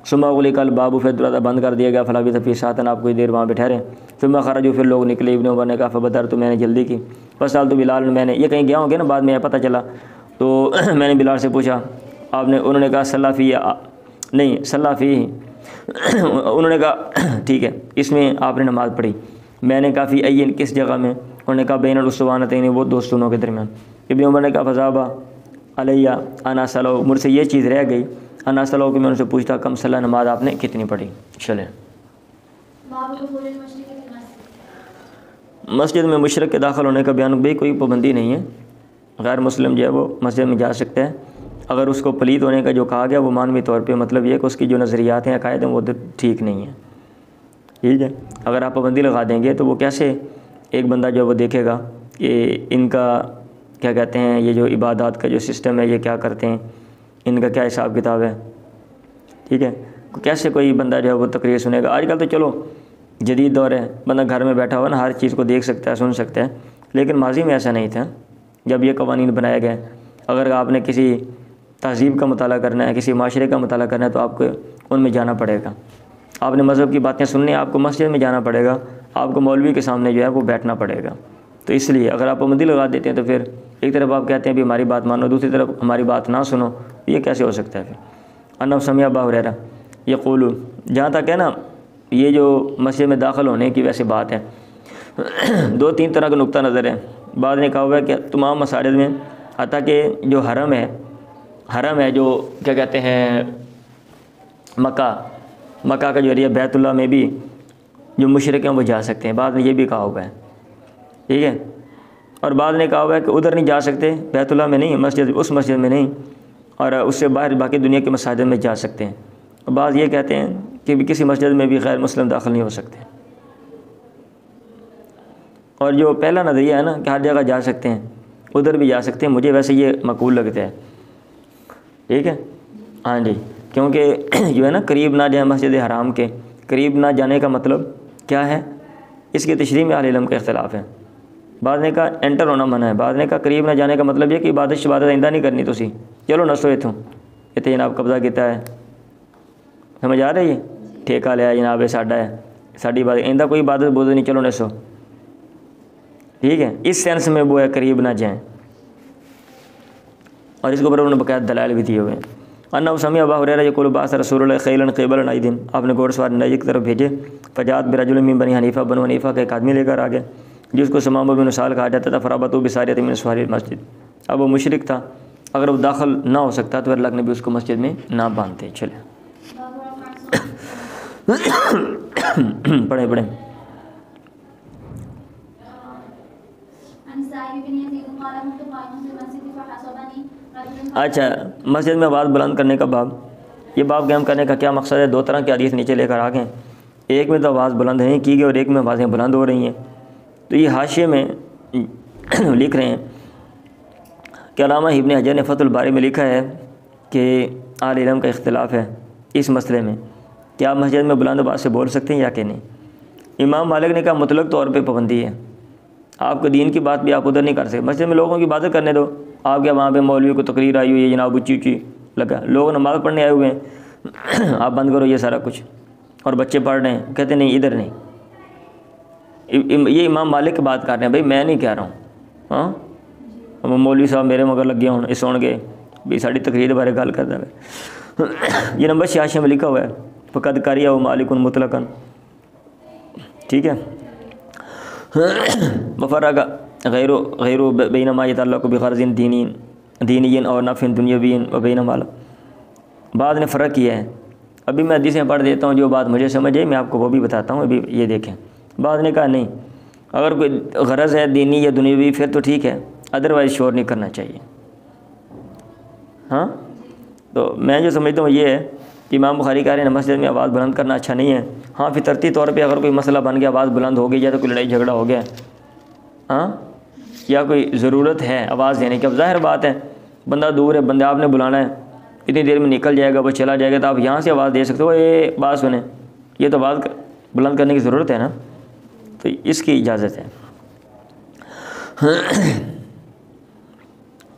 ثم اغلق الباب, پھر دروازہ بند کر دیا گیا. فلا فی ساعۃ, آپ کوئی دیر وہاں پہ ٹھہرے. ثم خرجوا, پھر لوگ نکلے. ابن عمر نے کہا فبدر, تو میں نے جلدی کی. فسألت تو بلال, میں نے یہ کہیں گیا ہوں گے نا بعد میں پتہ چلا, تو میں نے بلال سے پوچھا. آپ نے, انہوں نے کہا صلی فی, نہیں صلی فی, انہوں نے کہا ٹھیک ہے اس میں آپ نے نماز پڑھی. میں نے کہا فی این, کس جگہ میں. انہوں نے کہا بین الاسوانتین, وہ دو ستونوں کے درمیان. ابن عمر نے کہا فذهب علیہ انا صلو, مجھ سے یہ چیز رہ گئی انا صلو کہ میں ان سے پوچھتا کم صلی, نماز آپ نے کتنی پڑھی. چلیں. مسجد میں مشرق کے داخل ہونے کا بیان, بھائی کوئی پابندی نہیں ہے, غیر مسلم جو ہے وہ مسجد میں جا سکتا ہے. اگر اس کو پلید ہونے کا جو کہا گیا وہ معنوی طور پہ مطلب یہ کہ اس کی جو نظریات ہیں عقائد ہیں وہ ٹھیک نہیں ہیں. ٹھیک ہے, اگر آپ پابندی لگا دیں گے تو وہ کیسے ایک بندہ جو وہ دیکھے گا کہ ان کا کیا کہتے ہیں, یہ جو عبادات کا جو سسٹم ہے یہ کیا کرتے ہیں, ان کا کیا حساب کتاب ہے. ٹھیک ہے, کیسے کوئی بندہ جو ہے وہ تقریر سنے گا. آج کل تو چلو جدید دور ہے, بندہ گھر میں بیٹھا ہوا نا ہر چیز کو دیکھ سکتا ہے سن سکتا ہے, لیکن ماضی میں ایسا نہیں تھا جب یہ قوانین بنائے گئے. اگر آپ نے کسی تہذیب کا مطالعہ کرنا ہے, کسی معاشرے کا مطالعہ کرنا ہے تو آپ کو ان میں جانا پڑے گا. آپ نے مذہب کی باتیں سننی, آپ کو مسجد میں جانا پڑے گا, آپ کو مولوی کے سامنے جو ہے وہ بیٹھنا پڑے گا. تو اس لیے اگر آپ پابندی لگا دیتے ہیں تو پھر ایک طرف آپ کہتے ہیں بھی ہماری بات مانو, دوسری طرف ہماری بات نہ سنو, یہ کیسے ہو سکتا ہے. پھر انف سمیع ابا ہریرہ یقول, جہاں تک ہے نا یہ جو مسجد میں داخل ہونے کی ویسے بات ہے, 2-3 طرح کا نقطہ نظر ہے. بعد نے کہا ہوا ہے کہ تمام مساجد میں, حتیٰ کہ جو حرم ہے جو کیا کہتے ہیں مکہ کا جو ایریا بیت اللہ میں بھی جو مشرک ہیں وہ جا سکتے ہیں. بعد میں یہ بھی کہا ہوا ہے. ٹھیک ہے, اور بعد نے کہا ہوا ہے کہ ادھر نہیں جا سکتے, بیت اللہ میں نہیں, اس مسجد میں نہیں, اور اس سے باہر باقی دنیا کے مساجد میں جا سکتے ہیں. بعض یہ کہتے ہیں کہ بھی کسی مسجد میں بھی غیر مسلم داخل نہیں ہو سکتے. اور جو پہلا نظریہ ہے نا کہ ہر جگہ جا سکتے ہیں, ادھر بھی جا سکتے ہیں, مجھے ویسے یہ مقبول لگتا ہے. ٹھیک ہے, ہاں جی, کیونکہ جو ہے نا قریب نہ جائیں مسجد حرام کے, قریب نہ جانے کا مطلب کیا ہے, اس کی تشریح میں اہل علم کا اختلاف ہے. بعض نے کہا انٹر ہونا منع ہے, بعض نے کہا قریب نہ جانے کا مطلب یہ کہ عبادت آئندہ نہیں کرنی, تو چلو نسو اتنے جناب قبضہ کیتا ہے, سمجھ آ رہی ہے, ٹھیکہ لیا جناب یہ ساڈا ہے, ساڈی بات آئندہ کوئی عبادت بوجھ نہیں, چلو نسو. ٹھیک ہے, اس سینس میں وہ ہے قریب نہ جائیں. اور اس کے اوپر انہوں نے باقاعدہ دلائل بھی دیے ہوئے ہیں۔ انہ سمیع ابا ہریرہ یقول بعث رسول اللہ خیلا قبلا عید، آپ نے گھوڑ سوار نجد کی طرف بھیجے، فجاءت برجل من بنی حنیفہ، بنو حنیفہ کا ایک آدمی لے کر آ گیا جس کو سمامہ بن سال کہا جاتا تھا، فرابطوا بساریۃ من سواری المسجد، اب وہ مشرک تھا، اگر وہ داخل نہ ہو سکتا تو اللہ کے نبی اس کو مسجد میں نہ باندھتے۔ چلے پڑھیں پڑھیں۔ اچھا، مسجد میں آواز بلند کرنے کا باب، یہ باب قائم کرنے کا کیا مقصد ہے؟ دو طرح کی حدیث نیچے لے کر آ گئے، ایک میں تو آواز بلند نہیں کی گئی اور ایک میں آوازیں بلند ہو رہی ہیں۔ تو یہ حاشیے میں لکھ رہے ہیں کہ علامہ ابن حجر نے فتح الباری میں لکھا ہے کہ اہل علم کا اختلاف ہے اس مسئلے میں کہ آپ مسجد میں بلند آواز سے بول سکتے ہیں یا کہ نہیں۔ امام مالک نے کہا مطلق طور پہ پابندی ہے، آپ کو دین کی بات بھی آپ ادھر نہیں کر سکتے، مسجد میں لوگوں کی عبادت کرنے دو، آپ کیا وہاں پہ مولوی کو تقریر آئی ہوئی ہے جناب اونچی اونچی لگا، لوگ نماز پڑھنے آئے ہوئے ہیں، آپ بند کرو یہ سارا کچھ، اور بچے پڑھ رہے ہیں، کہتے نہیں ادھر نہیں۔ یہ امام مالک کی بات کر رہے ہیں، بھائی میں نہیں کہہ رہا ہوں، ہاں مولوی صاحب میرے مگر لگے ہوں اس سن کے بھی ساری تقریر بارے گل کرتا ہے۔ یہ نمبر 86 میں لکھا ہوا ہے، فقد کریہ مالک مطلقا، ٹھیک ہے۔ وفرق غیر بین ما یتعلق بغرض دینی اور نفع دنیوی و بین ما، بعد نے فرق کیا ہے۔ ابھی میں حدیثیں پڑھ دیتا ہوں، جو بات مجھے سمجھ آئی میں آپ کو وہ بھی بتاتا ہوں، ابھی یہ دیکھیں۔ بعد نے کہا نہیں، اگر کوئی غرض ہے دینی یا دنیوی پھر تو ٹھیک ہے، ادروائز شور نہیں کرنا چاہیے۔ ہاں، تو میں جو سمجھتا ہوں یہ ہے کہ امام بخاری کہہ رہے ہیں مسجد میں آواز بلند کرنا اچھا نہیں ہے۔ ہاں فطرتی طور پہ اگر کوئی مسئلہ بن گیا، آواز بلند ہو گئی یا تو کوئی لڑائی جھگڑا ہو گیا، ہاں، یا کوئی ضرورت ہے آواز دینے کی، اب ظاہر بات ہے بندہ دور ہے، بندہ آپ نے بلانا ہے، اتنی دیر میں نکل جائے گا، وہ چلا جائے گا، تو آپ یہاں سے آواز دے سکتے ہو، یہ بات سنیں، یہ تو آواز بلند کرنے کی ضرورت ہے نا، تو اس کی اجازت ہے۔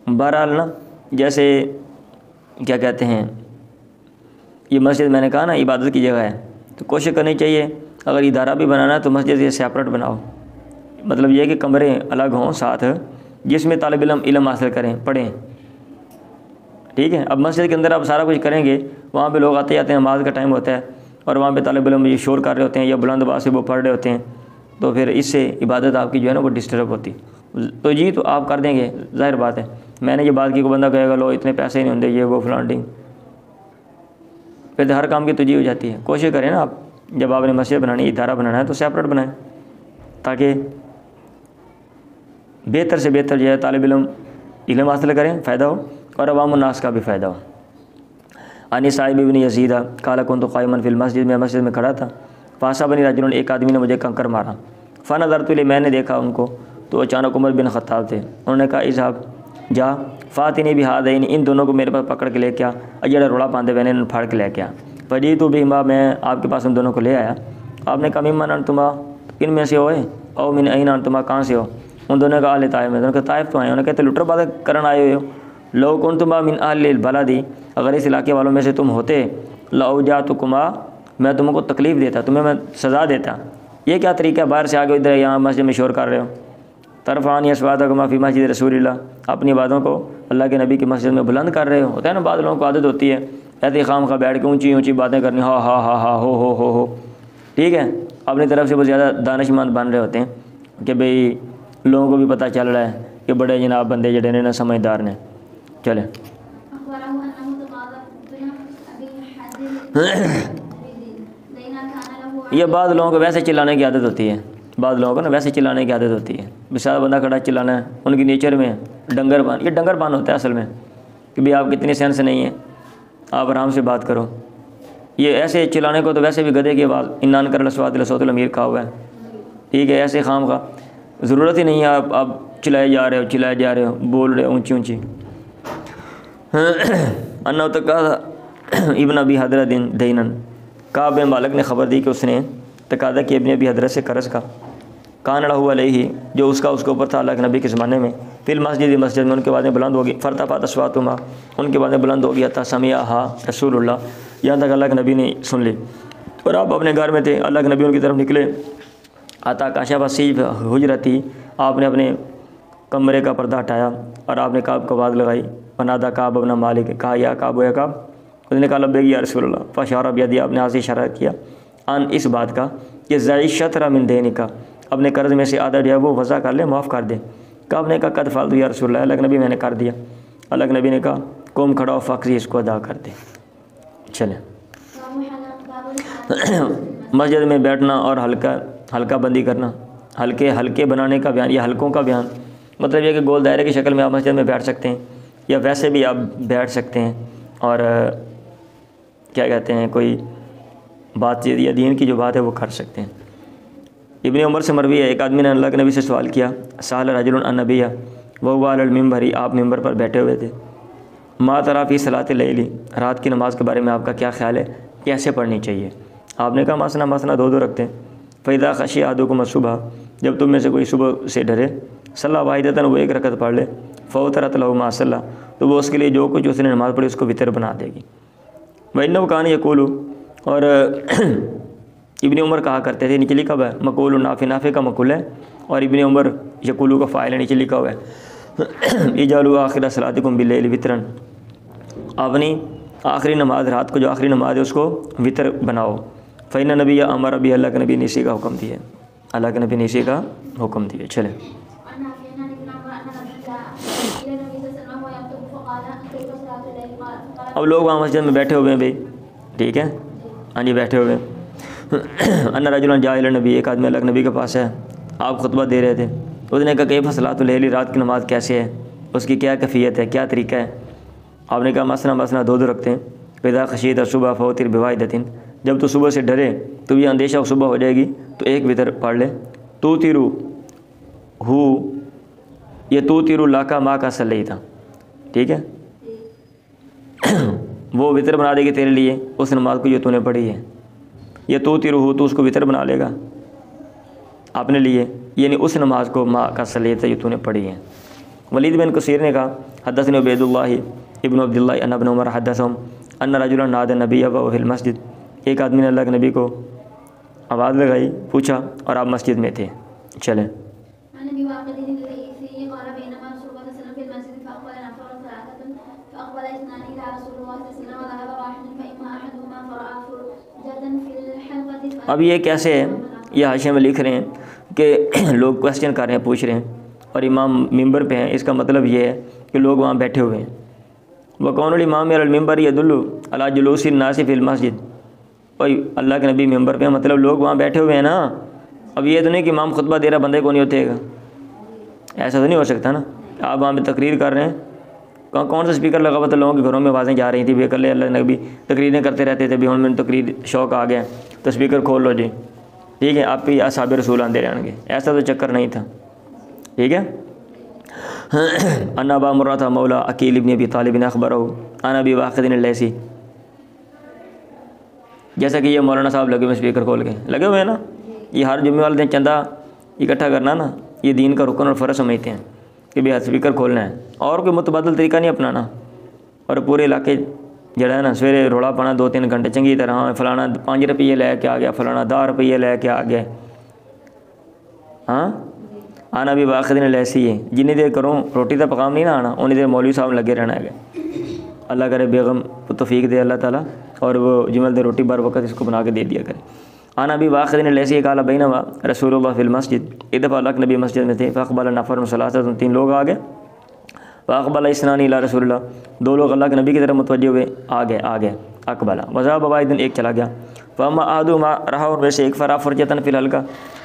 بہرحال نا، جیسے کیا کہتے ہیں، یہ مسجد میں نے کہا نا عبادت کی جگہ ہے، تو کوشش کرنی چاہیے اگر ادارہ بھی بنانا ہے تو مسجد یہ سیپریٹ بناؤ، مطلب یہ کہ کمرے الگ ہوں ساتھ، جس میں طالب علم حاصل کریں، پڑھیں، ٹھیک ہے۔ اب مسجد کے اندر آپ سارا کچھ کریں گے، وہاں پہ لوگ آتے جاتے ہیں، نماز کا ٹائم ہوتا ہے اور وہاں پہ طالب علم یہ شور کر رہے ہوتے ہیں یا بلند آواز سے وہ پڑھ رہے ہوتے ہیں، تو پھر اس سے عبادت آپ کی جو ہے نا وہ ڈسٹرب ہوتی، تو جی تو آپ کر دیں گے، ظاہر بات ہے۔ میں نے یہ بات کی، کو بندہ کہے گا لو اتنے پیسے نہیں ہوتے، یہ وہ فلانڈنگ، پھر ہر کام کی توجہ ہو جاتی ہے۔ کوشش کریں نا آپ، جب آپ نے مسجد بنانی، ادارہ بنانا ہے تو سیپریٹ بنائیں، تاکہ بہتر سے بہتر جو ہے طالب علم حاصل کریں، فائدہ ہو، اور عوام الناس کا بھی فائدہ ہو۔ عن صاحب ابن یزید قال كنت قائما فی المسجد، میں مسجد میں کھڑا تھا، فاصابنی رجل، ایک آدمی نے مجھے کنکر مارا، فنظرت الیہ، میں نے دیکھا ان کو، تو اچانک عمر بن خطاب تھے، انہوں نے کہا اذهب، جا، فاتنی بہذین، ان دونوں کو میرے پاس پکڑ کے لے کے آ، اجڑا روڑا باندھے ہوئے نے پھاڑ کے لے کے آ، فجئت بہما، میں آپ کے پاس ان دونوں کو لے آیا۔ آپ نے کہا ممن انتما، کن میں سے ہوئے، او من این انتما، کہاں سے ہو؟ ان دونوں کا اہل طائف میں، دونوں کا طائف تو آئے، انہوں نے کہتے لٹر بازی کرن آئے ہوئے ہو، لو کنتما من اہل البلد، اگر اس علاقے والوں میں سے تم ہوتے، لاوجعتکما، میں تم کو تکلیف دیتا، تمہیں میں سزا دیتا۔ یہ کیا طریقہ ہے، باہر سے آگے ادھر یہاں مسجد میں شور کر رہے ہو، ترفعانی اصواتکما فی مسجد رسول اللہ، اپنی باتوں کو اللہ کے نبی کی مسجد میں بلند کر رہے ہو۔ ہوتا ہے نا بعض لوگوں کو عادت ہوتی ہے ایسے خام خواہ بیٹھ کے اونچی اونچی باتیں کرنی، ہا ہا ہا ہا ہو، ٹھیک ہے، اپنی طرف سے وہ زیادہ دانش مند بن رہے ہوتے ہیں کہ بھئی لوگوں کو بھی پتہ چل رہا ہے کہ بڑے جناب بندے جڑے نے نا سمجھدار نے۔ چلے یہ بعض لوگوں کو ویسے چلانے کی عادت ہوتی ہے، بعض لوگوں کو نا ویسے چلانے کی عادت ہوتی ہے، بسارا بندہ کھڑا چلانا ہے، ان کی نیچر میں ڈنگر پان، یہ ڈنگر پان ہوتا ہے اصل میں، کہ بھئی آپ کتنی سینس نہیں ہیں، آپ آرام سے بات کرو۔ یہ ایسے چلانے کو تو ویسے بھی گدھے کی آواز، انان کر لسوات لسوت الامیر کہا ہوا ہے، ٹھیک ہے، ایسے خام خواہ ضرورت ہی نہیں ہے، آپ چلائے جا رہے ہو، بول رہے ہو اونچی اونچی۔ انہو تقاضا ابن ابی حضرت دینن، کعب بن مالک نے خبر دی کہ اس نے تقاضا کیا ابن ابی حضرت سے قرض کا، کان لہو علیہ، جو اس کے اوپر تھا اللہ کے نبی کے زمانے میں، فی المسجد، مسجد میں، ان کے باتیں بلند ہوگی، فرتفعت اصواتہما، ان کی باتیں بلند ہوگی، حتی سمعہا رسول اللہ، یہاں تک اللہ کے نبی نے سن لی، اور آپ اپنے گھر میں تھے، اللہ کے نبی ان کی طرف نکلے، عطا کاشف سیف حجرتی، آپ نے اپنے کمرے کا پردہ ہٹایا اور آپ نے کعب کو آواز لگائی، ونادى کعب بن مالک، کہا یا کعب یا کعب، اس نے کہا لبیک یا رسول اللہ، فاشار بیدی، آپ نے ہاتھ سے اشارہ کیا، ان اس بات کا کہ ضعی شطر من دینک، اپنے قرض میں سے آدھا جو ہے وہ وضع کر لے، معاف کر دے۔ کعب نے کہا قد فعلت یا رسول اللہ، اللہ کے نبی میں نے کر دیا۔ اللہ کے نبی نے کہا قوم کھڑا ہو، فقضی، اس کو ادا کر دے۔ چلیں مسجد میں بیٹھنا اور حلقہ بندی کرنا، حلقے بنانے کا بیان، یا حلقوں کا بیان، مطلب یہ کہ گول دائرے کی شکل میں آپ مسجد میں بیٹھ سکتے ہیں، یا ویسے بھی آپ بیٹھ سکتے ہیں، اور کیا کہتے ہیں کوئی بات چیت یا دین کی جو بات ہے وہ کر سکتے ہیں۔ ابن عمر سے مروی ہے، ایک آدمی نے اللہ کے نبی سے سوال کیا، سأل رجل النبی وهو علی المنبر، آپ ممبر پر بیٹھے ہوئے تھے، ما تری فی صلاۃ اللیل، رات کی نماز کے بارے میں آپ کا کیا خیال ہے، کیسے پڑھنی چاہیے؟ آپ نے کہا مثنا دو رکھتے ہیں، فاذا خشی احدکم الصبح، جب تم میں سے کوئی صبح سے ڈرے، صلی واحدۃ، وہ ایک رکعت پڑھ لے، فوترت له ما صلی، تو وہ اس کے لیے جو کچھ اس نے نماز پڑھی اس کو وتر بنا دے گی۔ وانه کان یقول، اور ابن عمر کہا کرتے تھے، نیچے لکھا ہوا ہے مقول نافع، نافع کا مقول ہے، اور ابن عمر یقولو کا فاعل ہے، نیچے لکھا ہوا ہے اجعلوا آخر صلاتکم باللیل وترا، اپنی آخری نماز، رات کو جو آخری نماز ہے اس کو وتر بناؤ۔ فإن نبی امر بھی، اللہ کے نبی نے اسی کا حکم دیا، اللہ کے نبی نے اسی کا حکم دیا۔ چلیں اب لوگ وہاں مسجد میں بیٹھے ہوئے ہیں بھائی، ٹھیک ہے، ہاں جی بیٹھے ہوئے ہیں۔ ان رجلا جاء الی النبی، ایک آدمی اللہ کے نبی کے پاس ہے، آپ خطبہ دے رہے تھے، اس نے کہا کیف صلاۃ اللیل، رات کی نماز کیسے ہے، اس کی کیا کیفیت ہے، کیا طریقہ ہے؟ آپ نے کہا مثنا دو رکھتے ہیں، فاذا خشیت الصبح فوتر بواحدۃ، جب تو صبح سے ڈرے تو یہ اندیشہ صبح ہو جائے گی تو ایک وتر پڑھ لے، توترو ہو، یہ توترو لاکا ماں کا صلی تھا، ٹھیک ہے، وہ وتر بنا دے گی تیرے لیے اس نماز کو جو تو نے پڑھی ہے، یہ توترو ہو، تو اس کو وتر بنا لے گا اپنے لیے، یعنی اس نماز کو ماں کا صلی تھا جو تو نے پڑھی ہے۔ ولید بن کثیر نے کہا حدثني عبید اللہ ابن عبد اللہ ان ابن عمر حدثهم ان رجلا نادى النبی وهو في المسجد، ایک آدمی نے اللہ کے نبی کو آواز لگائی، پوچھا اور آپ مسجد میں تھے۔ چلیں اب یہ کیسے ہے، یہ حاشیے میں لکھ رہے ہیں کہ لوگ کویسچن کر رہے ہیں، پوچھ رہے ہیں، اور امام ممبر پہ ہیں، اس کا مطلب یہ ہے کہ لوگ وہاں بیٹھے ہوئے ہیں۔ وَقَوْنُ الْإِمَامِ عَلَى الْمِنبَرِ يَدُلُّ عَلَى جُلُوسِ النَّاسِ فِي الْمَسْجِدِ، اور اللہ کے نبی ممبر پہ ہیں، مطلب لوگ وہاں بیٹھے ہوئے ہیں نا۔ اب یہ تو نہیں کہ امام خطبہ دے رہا بندے کو نہیں ہوتے گا، ایسا تو نہیں ہو سکتا نا۔ آپ وہاں پہ تقریر کر رہے ہیں، کون سا اسپیکر لگا ہوا تھا، لوگوں کے گھروں میں آوازیں جا رہی تھیں، بے کلے اللہ نبی تقریریں کرتے رہتے تھے، بھی ہم میں تقریر شوق آ گیا تو اسپیکر کھول لو جی، ٹھیک ہے، آپ بھی اصحاب رسول آندے رہیں گے، ایسا تو چکر نہیں تھا، ٹھیک ہے۔ ان ابا مرہ تھا مولا عقیل ابن ابی طالب اخبرہ ان ابی واقد اللیثی، جیسا کہ یہ مولانا صاحب لگے ہوئے اسپیکر کھول کے لگے ہوئے ہیں نا، یہ ہر جمعے والے دن چندہ اکٹھا کرنا نا، یہ دین کا رکن اور فرض سمجھتے ہیں کہ بھی اسپیکر کھولنا ہے، اور کوئی متبادل طریقہ نہیں اپنانا، اور پورے علاقے جڑا ہے نا سویرے روڑا پانا 2-3 گھنٹے چنگی طرح، فلانا 5 روپیے لے کے آ گیا، فلانا 10 روپیے لے کے آ گیا، ہاں آنا بھی واقع نے لیسی ہے، جنی دیر کروں روٹی کا پکام نہیں نہ آنا، انہیں دیر مولوی صاحب لگے رہنا ہے، اللہ کرے بیگم کو توفیق دے اللہ تعالیٰ، اور وہ جمل دے روٹی بار وقت اس کو بنا کے دے دیا کرے۔ آنا بھی واقع نے لیسی کالا بینما رسول اللہ فی المسجد، ایک دفعہ اللہ کے نبی مسجد میں تھے، فاقبل نفر ثلاثۃ، 3 لوگ آ گئے، واقبل اثنان الی رسول اللہ، 2 لوگ اللہ کے نبی کی طرف متوجہ ہوئے، آ گئے اقبلا وذهب واحد، ایک چلا گیا، فاما احدهما رہا، اور میں سے ایک فرا فرجتن فی الحلقہ،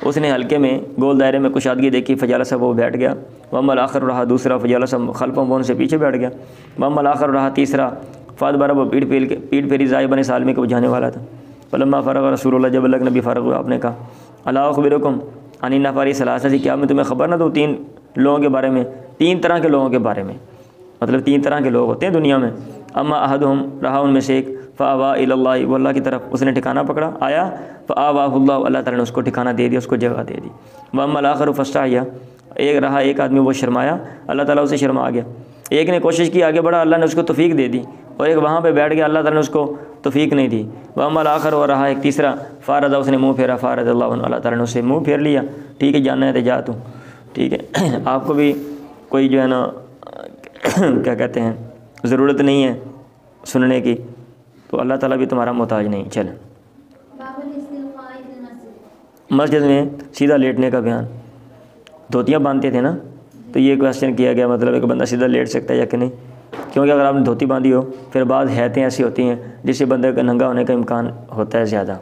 اس نے حلقے میں گول دائرے میں کشادگی دیکھی، فجلس، وہ بیٹھ گیا، واما الاخر رہا دوسرا، فجلس خلفا، وہ ان سے پیچھے بیٹھ گیا، واما الاخر رہا تیسرا، فادبر، وہ پیٹ پھیری ذائبن سالمی کو بجھانے والا تھا، فلما فرغ رسول اللہ، جب اللہ کے نبی فارغ ہوا، آپ نے کہا الا اخبرکم عن النفر ثلاثۃ، کیا میں تمہیں خبر نہ دوں 3 لوگوں کے بارے میں، 3 طرح کے لوگوں کے بارے میں، مطلب 3 طرح کے لوگ ہوتے ہیں دنیا میں، اما احدہم، رہا ان میں سے ایک، فآوا الی اللہ، وہ اللہ کی طرف اس نے ٹھکانہ پکڑا، آیا، فآواہ اللہ، اللہ تعالیٰ نے اس کو ٹھکانہ دے دیا، اس کو جگہ دے دی، واما الاخر فاستحیا، ایک آدمی وہ شرمایا، اللہ تعالیٰ اسے شرما گیا، ایک نے کوشش کی آگے بڑھا، اللہ نے اس کو توفیق دے دی، اور ایک وہاں پہ بیٹھ گیا، اللہ تعالیٰ نے اس کو توفیق نہیں دی، واما الاخر، اور رہا ایک تیسرا، فارض، اس نے منہ پھیرا، فارض اللہ عنہ، اللہ تعالیٰ نے اسے منہ پھیر لیا، ٹھیک ہے، جانا ہے تو جا تو، ٹھیک ہے۔ آپ کو بھی کوئی جو ہے نا کیا کہتے ہیں ضرورت نہیں ہے سننے کی تو اللہ تعالیٰ بھی تمہارا محتاج نہیں. چلیں مسجد میں سیدھا لیٹنے کا بیان. دھوتیاں باندھتے تھے نا, تو یہ کویسچن کیا گیا مطلب ایک بندہ سیدھا لیٹ سکتا ہے یا کہ نہیں, کیونکہ اگر آپ نے دھوتی باندھی ہو پھر بعض حیتیں ایسی ہوتی ہیں جس سے بندے کا ننگا ہونے کا امکان ہوتا ہے زیادہ,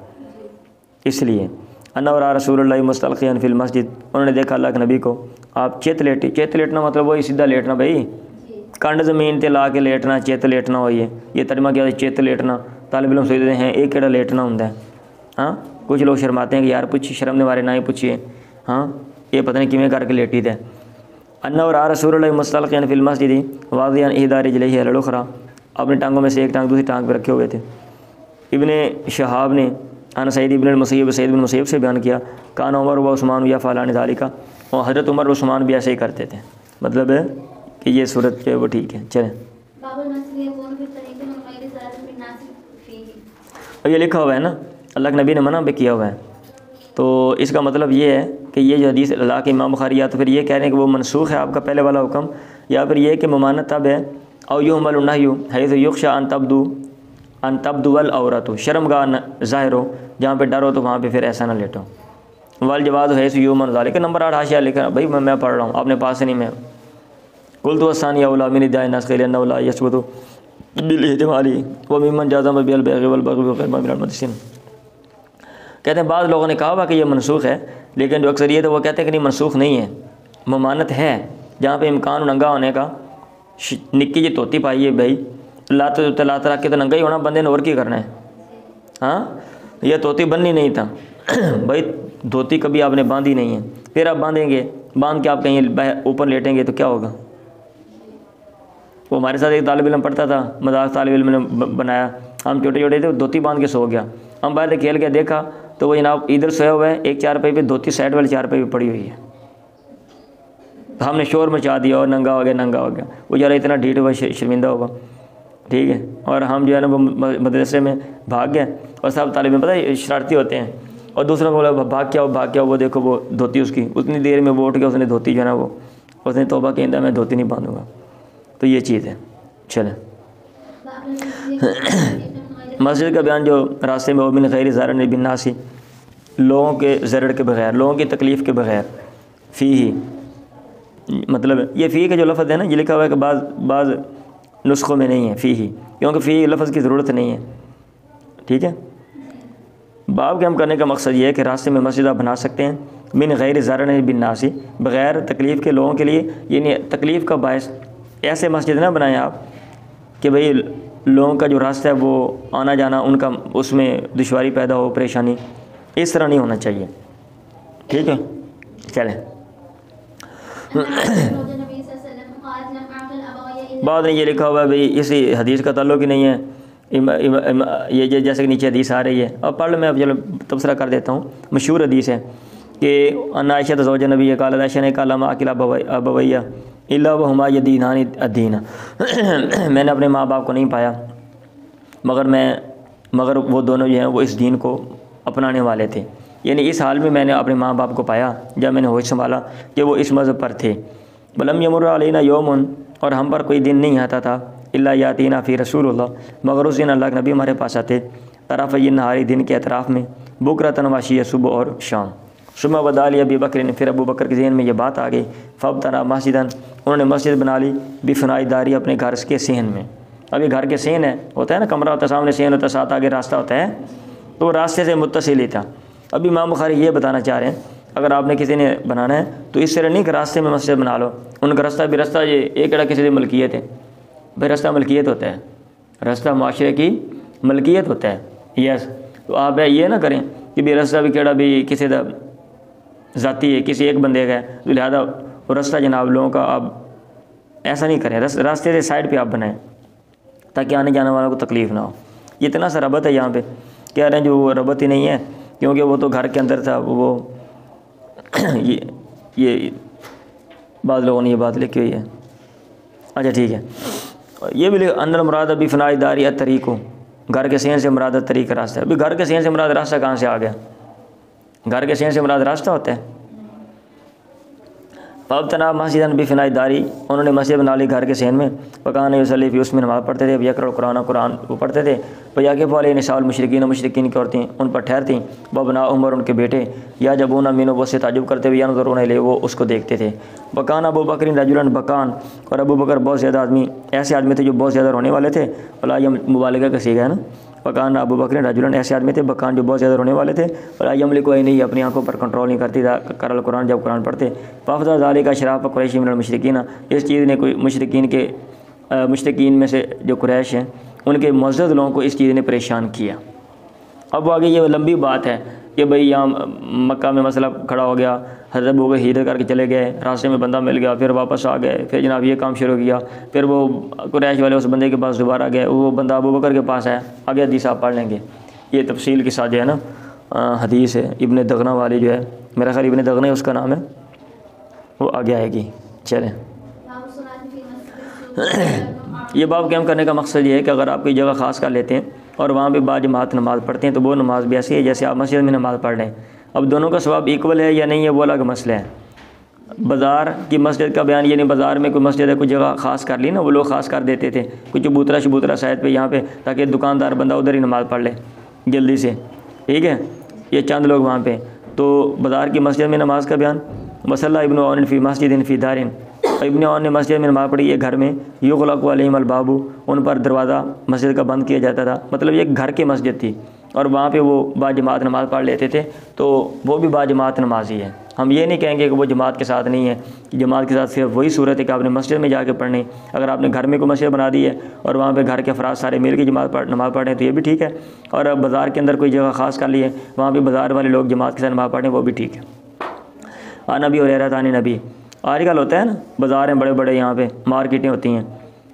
اس لیے. انورا رسول اللہ مستلقین فی المسجد, انہوں نے دیکھا اللہ کے نبی کو آپ چیت لیٹنا مطلب وہی سیدھا لیٹنا بھائی, کنڈ زمین تے لا کے لیٹنا چیت لیٹنا ہوئی ہے. یہ ترجمہ کیا ہے چیت لیٹنا. طالب علم سوچتے ہیں ایک کیڑا لیٹنا ہوں. ہاں کچھ لوگ شرماتے ہیں کہ یار پوچھی شرم دے بارے نہ ہی پوچھیے, ہاں یہ پتہ نہیں کیویں کر کے لیٹی تھے. انورا رسول اللہ مستلقین فی المسجد واضعا احدى رجلیہ علی الاخری, اپنی ٹانگوں میں سے ایک ٹانگ دوسری ٹانگ پہ رکھے ہوئے تھے. ابن شہاب نے ان سعید بن المسیب سعید بن المسیب سے بیان کیا کان عمر و عثمان یا فلان ذالک, اور حضرت عمر و عثمان بھی ایسے ہی کرتے تھے. مطلب ہے کہ یہ صورت جو ہے وہ ٹھیک ہے. چلیں اور یہ لکھا ہوا ہے نا اللہ کے نبی نے منع بھی کیا ہوا ہے, تو اس کا مطلب یہ ہے کہ یہ جو حدیث اللہ کے امام بخاری, یا تو پھر یہ کہہ رہے ہیں کہ وہ منسوخ ہے آپ کا پہلے والا حکم, یا پھر یہ کہ ممانت تب ہے او یحمل النہی حیث یخشى ان تبدو العورت, شرم گاہ ظاہر ہو جہاں پہ ڈر ہو تو وہاں پہ پھر ایسا نہ لیٹو. والجواز حیث یؤمن ذلک, نمبر 8 حاشیہ لکھا بھائی میں پڑھ رہا ہوں اپنے پاس سے نہیں, میں قلت والثانی اولی من ادعاء النسخ لانه لا يثبت بالاحتمال وممن جازم بالبغي والبغي وغير من المحدثين. کہتے ہیں بعض لوگوں نے کہا ہوا کہ یہ منسوخ ہے, لیکن جو اکثریت ہے وہ کہتے ہیں کہ نہیں منسوخ نہیں ہے, ممانت ہے جہاں پہ امکان ننگا ہونے کا. نکی جی توتی پائی ہے بھائی, لات رکھ کے تو ننگا ہی ہونا بندے نے, اور کی کرنا ہے. ہاں یہ توتی بننی نہیں تھا بھائی, دھوتی کبھی آپ نے باندھی نہیں ہے, پھر آپ باندھیں گے, باندھ کے آپ کہیں اوپر لیٹیں گے تو کیا ہوگا. وہ ہمارے ساتھ ایک طالب علم پڑھتا تھا, مذاق طالب علم نے بنایا, ہم چھوٹے چھوٹے تھے, دھوتی باندھ کے سو گیا. ہم باہر سے کھیل کے دیکھا تو وہ جناب ادھر سویا ہوا ہے ایک چارپائی پہ, دھوتی سائڈ والے چارپائی پہ پڑی ہوئی ہے. ہم نے شور مچا دیا اور ننگا ہو گیا. وہ ذرا اتنا ڈھیٹ ہوا شرمندہ ہوگا, ٹھیک ہے. اور ہم جو ہے نا وہ مدرسے میں بھاگ گئے, اور سب طالب علم پتہ ہے شرارتی ہوتے ہیں, اور دوسروں کو بولا بھاگ کیا وہ دیکھو وہ دھوتی اس کی, اتنی دیر میں وہ اٹھ کے اس نے دھوتی جو ہے نا وہ اس نے توبہ کی میں دھوتی نہیں باندھوں گا. تو یہ چیز ہے. چلیں مسجد کا بیان جو راستے میں وہ بن غیر ضرر بالناسی, لوگوں کے ضرر کے بغیر, لوگوں کی تکلیف کے بغیر. فی ہی مطلب یہ فی کا جو لفظ ہے نا یہ لکھا ہوا ہے کہ بعض نسخوں میں نہیں ہے فی ہی, کیونکہ فی لفظ کی ضرورت نہیں ہے. ٹھیک ہے. باب کے ہم کرنے کا مقصد یہ ہے کہ راستے میں مسجد آپ بنا سکتے ہیں من غیر ضرر بالناسی, بغیر تکلیف کے لوگوں کے لیے, یعنی تکلیف کا باعث ایسے مسجد نہ بنائیں آپ کہ بھئی لوگوں کا جو راستہ ہے وہ آنا جانا ان کا اس میں دشواری پیدا ہو, پریشانی, اس طرح نہیں ہونا چاہیے. ٹھیک ہے. چلیں بعد میں یہ لکھا ہوا ہے بھئی اسی حدیث کا تعلق ہی نہیں ہے, یہ جیسے کہ نیچے حدیث آ رہی ہے, اب پڑھ لیں, میں اب چلو تبصرہ کر دیتا ہوں. مشہور حدیث ہے کہ ان عائشہ زوج نبی قالت, عائشہ نے کہا ما اکل ابویہ الا وہما یدینان الدین, میں نے اپنے ماں باپ کو نہیں پایا مگر وہ دونوں جو ہیں وہ اس دین کو اپنانے والے تھے. یعنی اس حال میں میں نے اپنے ماں باپ کو پایا جب میں نے ہوش سنبھالا کہ وہ اس مذہب پر تھے. ولم یمر علینا یوم, اور ہم پر کوئی دن نہیں آتا تھا, الا یاتینا فی رسول اللہ, مگر اس دن اللہ کے نبی ہمارے پاس آتے, طرف یہ نہاری دن کے اطراف میں, بکرۃ وعشیہ, صبح اور شام. ثم بدا لی ابی بکر, پھر ابو بکر کے ذہن میں یہ بات آ گئی, فابتنا مسجدا, انہوں نے مسجد بنا لی, بفنائی داری, اپنے گھر کے صحن میں. ابھی گھر کے صحن ہے, ہوتا ہے نا کمرہ ہوتا ہے, سامنے صحن ہوتا ہے, ساتھ آگے راستہ ہوتا ہے, تو راستے سے متصل ہی تھا. ابھی امام بخاری یہ بتانا چاہ رہے ہیں اگر آپ نے کسی نے بنانا ہے تو اس طرح نہیں کہ راستے میں مسجد بنا لو, ان کا راستہ بھی راستہ یہ ایک اڑا کسی کی ملکیت ہے, بھائی راستہ ملکیت ہوتا ہے, راستہ معاشرے کی ملکیت ہوتا ہے. یس, تو آپ یہ نہ کریں کہ بھی راستہ بھی کیڑا بھی کسی دا ذاتی ہے, کسی ایک بندے کا ہے, تو لہٰذا وہ راستہ جناب لوگوں کا آپ ایسا نہیں کریں. راستے سے سائڈ پہ آپ بنائیں تاکہ آنے جانے والوں کو تکلیف نہ ہو. یہ اتنا سا ربط ہے یہاں پہ, کہہ رہے ہیں جو وہ ربط ہی نہیں ہے کیونکہ وہ تو گھر کے اندر تھا. وہ یہ بعض لوگوں نے یہ بات لکھی ہوئی ہے. اچھا ٹھیک ہے. یہ بھی ان المراد ابھی فنائی داری الطریق, گھر کے صحن سے مراد طریق راستہ ہے. ابھی گھر کے صحن سے مراد راستہ کہاں سے آ گیا؟ گھر کے صحن سے مراد راستہ ہوتا ہے. اب تنا مسجد بھی فنائی داری، انہوں نے مسجد بنا لی گھر کے صحن میں، پکان یوسلی فی، اس میں نماز پڑھتے تھے، یقرأ قرآن وہ پڑھتے تھے، فیاقف علیہ نساء المشرکین، مشرکین کی عورتیں ان پر ٹھہرتیں، وابناء عمر ان کے بیٹے، یا جبون مینو وہ سے تعجب کرتے ہوئے، ینظرون الیہ وہ اس کو دیکھتے تھے، بکان ابو بکر رجلا بکان، اور ابو بکر بہت زیادہ آدمی ایسے آدمی تھے جو بہت زیادہ رونے والے تھے، اور یہ مبالغہ کا صیغہ ہے نا، بکان ابو بکر رجلا ایسے آدمی تھے بکان جو بہت زیادہ رونے والے تھے، اور یملک نہیں اپنی آنکھوں پر کنٹرول نہیں کرتی تھا کر القرآن جب قرآن پڑھتے، فافضا ذالک اشراف قریش من المشرکین، اس چیز نے کوئی مشرکین میں سے جو قریش ہیں ان کے معزز لوگوں کو اس چیز نے پریشان کیا۔ اب آگے یہ لمبی بات ہے کہ بھئی یہاں مکہ میں مسئلہ کھڑا ہو گیا، حضرت ابو بکر ہجرت کر کے چلے گئے، راستے میں بندہ مل گیا، پھر واپس آ گئے، پھر جناب یہ کام شروع کیا، پھر وہ قریش والے اس بندے کے پاس دوبارہ گئے، وہ بندہ ابو بکر کے پاس آیا، آگے حدیث آپ پڑھ لیں گے، یہ تفصیل کے ساتھ جو ہے نا حدیث ہے ابن دغنہ والی جو ہے، میرا خیال ابن دغنہ اس کا نام ہے، وہ آگے آئے گی۔ چلیں یہ باب قائم کرنے کا مقصد یہ ہے کہ اگر آپ کوئی جگہ خاص کر لیتے ہیں اور وہاں پہ باجماعت نماز پڑھتے ہیں تو وہ نماز بھی ایسی ہے جیسے آپ مسجد میں نماز پڑھ رہے ہیں۔ اب دونوں کا ثواب ایکول ہے یا نہیں ہے وہ الگ مسئلہ ہے۔ بازار کی مسجد کا بیان یہ نہیں، بازار میں کوئی مسجد ہے کوئی جگہ خاص کر لی نا، وہ لوگ خاص کر دیتے تھے کوئی چبوترا سائد پہ یہاں پہ، تاکہ دکاندار بندہ ادھر ہی نماز پڑھ لے جلدی سے، ٹھیک ہے، یہ چند لوگ وہاں پہ۔ تو بازار کی مسجد میں نماز کا بیان، مسئلہ ابن عون فی مسجد فی دارن، ابن عون نے مسجد میں نماز پڑھی ہے گھر میں، یغلق علیہم الباب، ان پر دروازہ مسجد کا بند کیا جاتا تھا، مطلب یہ گھر کی مسجد تھی اور وہاں پہ وہ باجماعت نماز پڑھ لیتے تھے، تو وہ بھی باجماعت نمازی ہے۔ ہم یہ نہیں کہیں گے کہ وہ جماعت کے ساتھ نہیں ہے، جماعت کے ساتھ صرف وہی صورت ہے کہ آپ نے مسجد میں جا کے پڑھنی، اگر آپ نے گھر میں کوئی مسجد بنا دی ہے اور وہاں پہ گھر کے افراد سارے مل کے نماز پڑھ رہے ہیں تو یہ بھی ٹھیک ہے، اور بازار کے اندر کوئی جگہ خاص کر لی ہے وہاں پہ بازار والے لوگ جماعت کے ساتھ نماز پڑھ رہے ہیں وہ بھی ٹھیک ہے۔ نبی ہریرہ عن نبی، آج کل ہوتا ہے نا بازار ہیں بڑے بڑے، یہاں پہ مارکیٹیں ہوتی ہیں،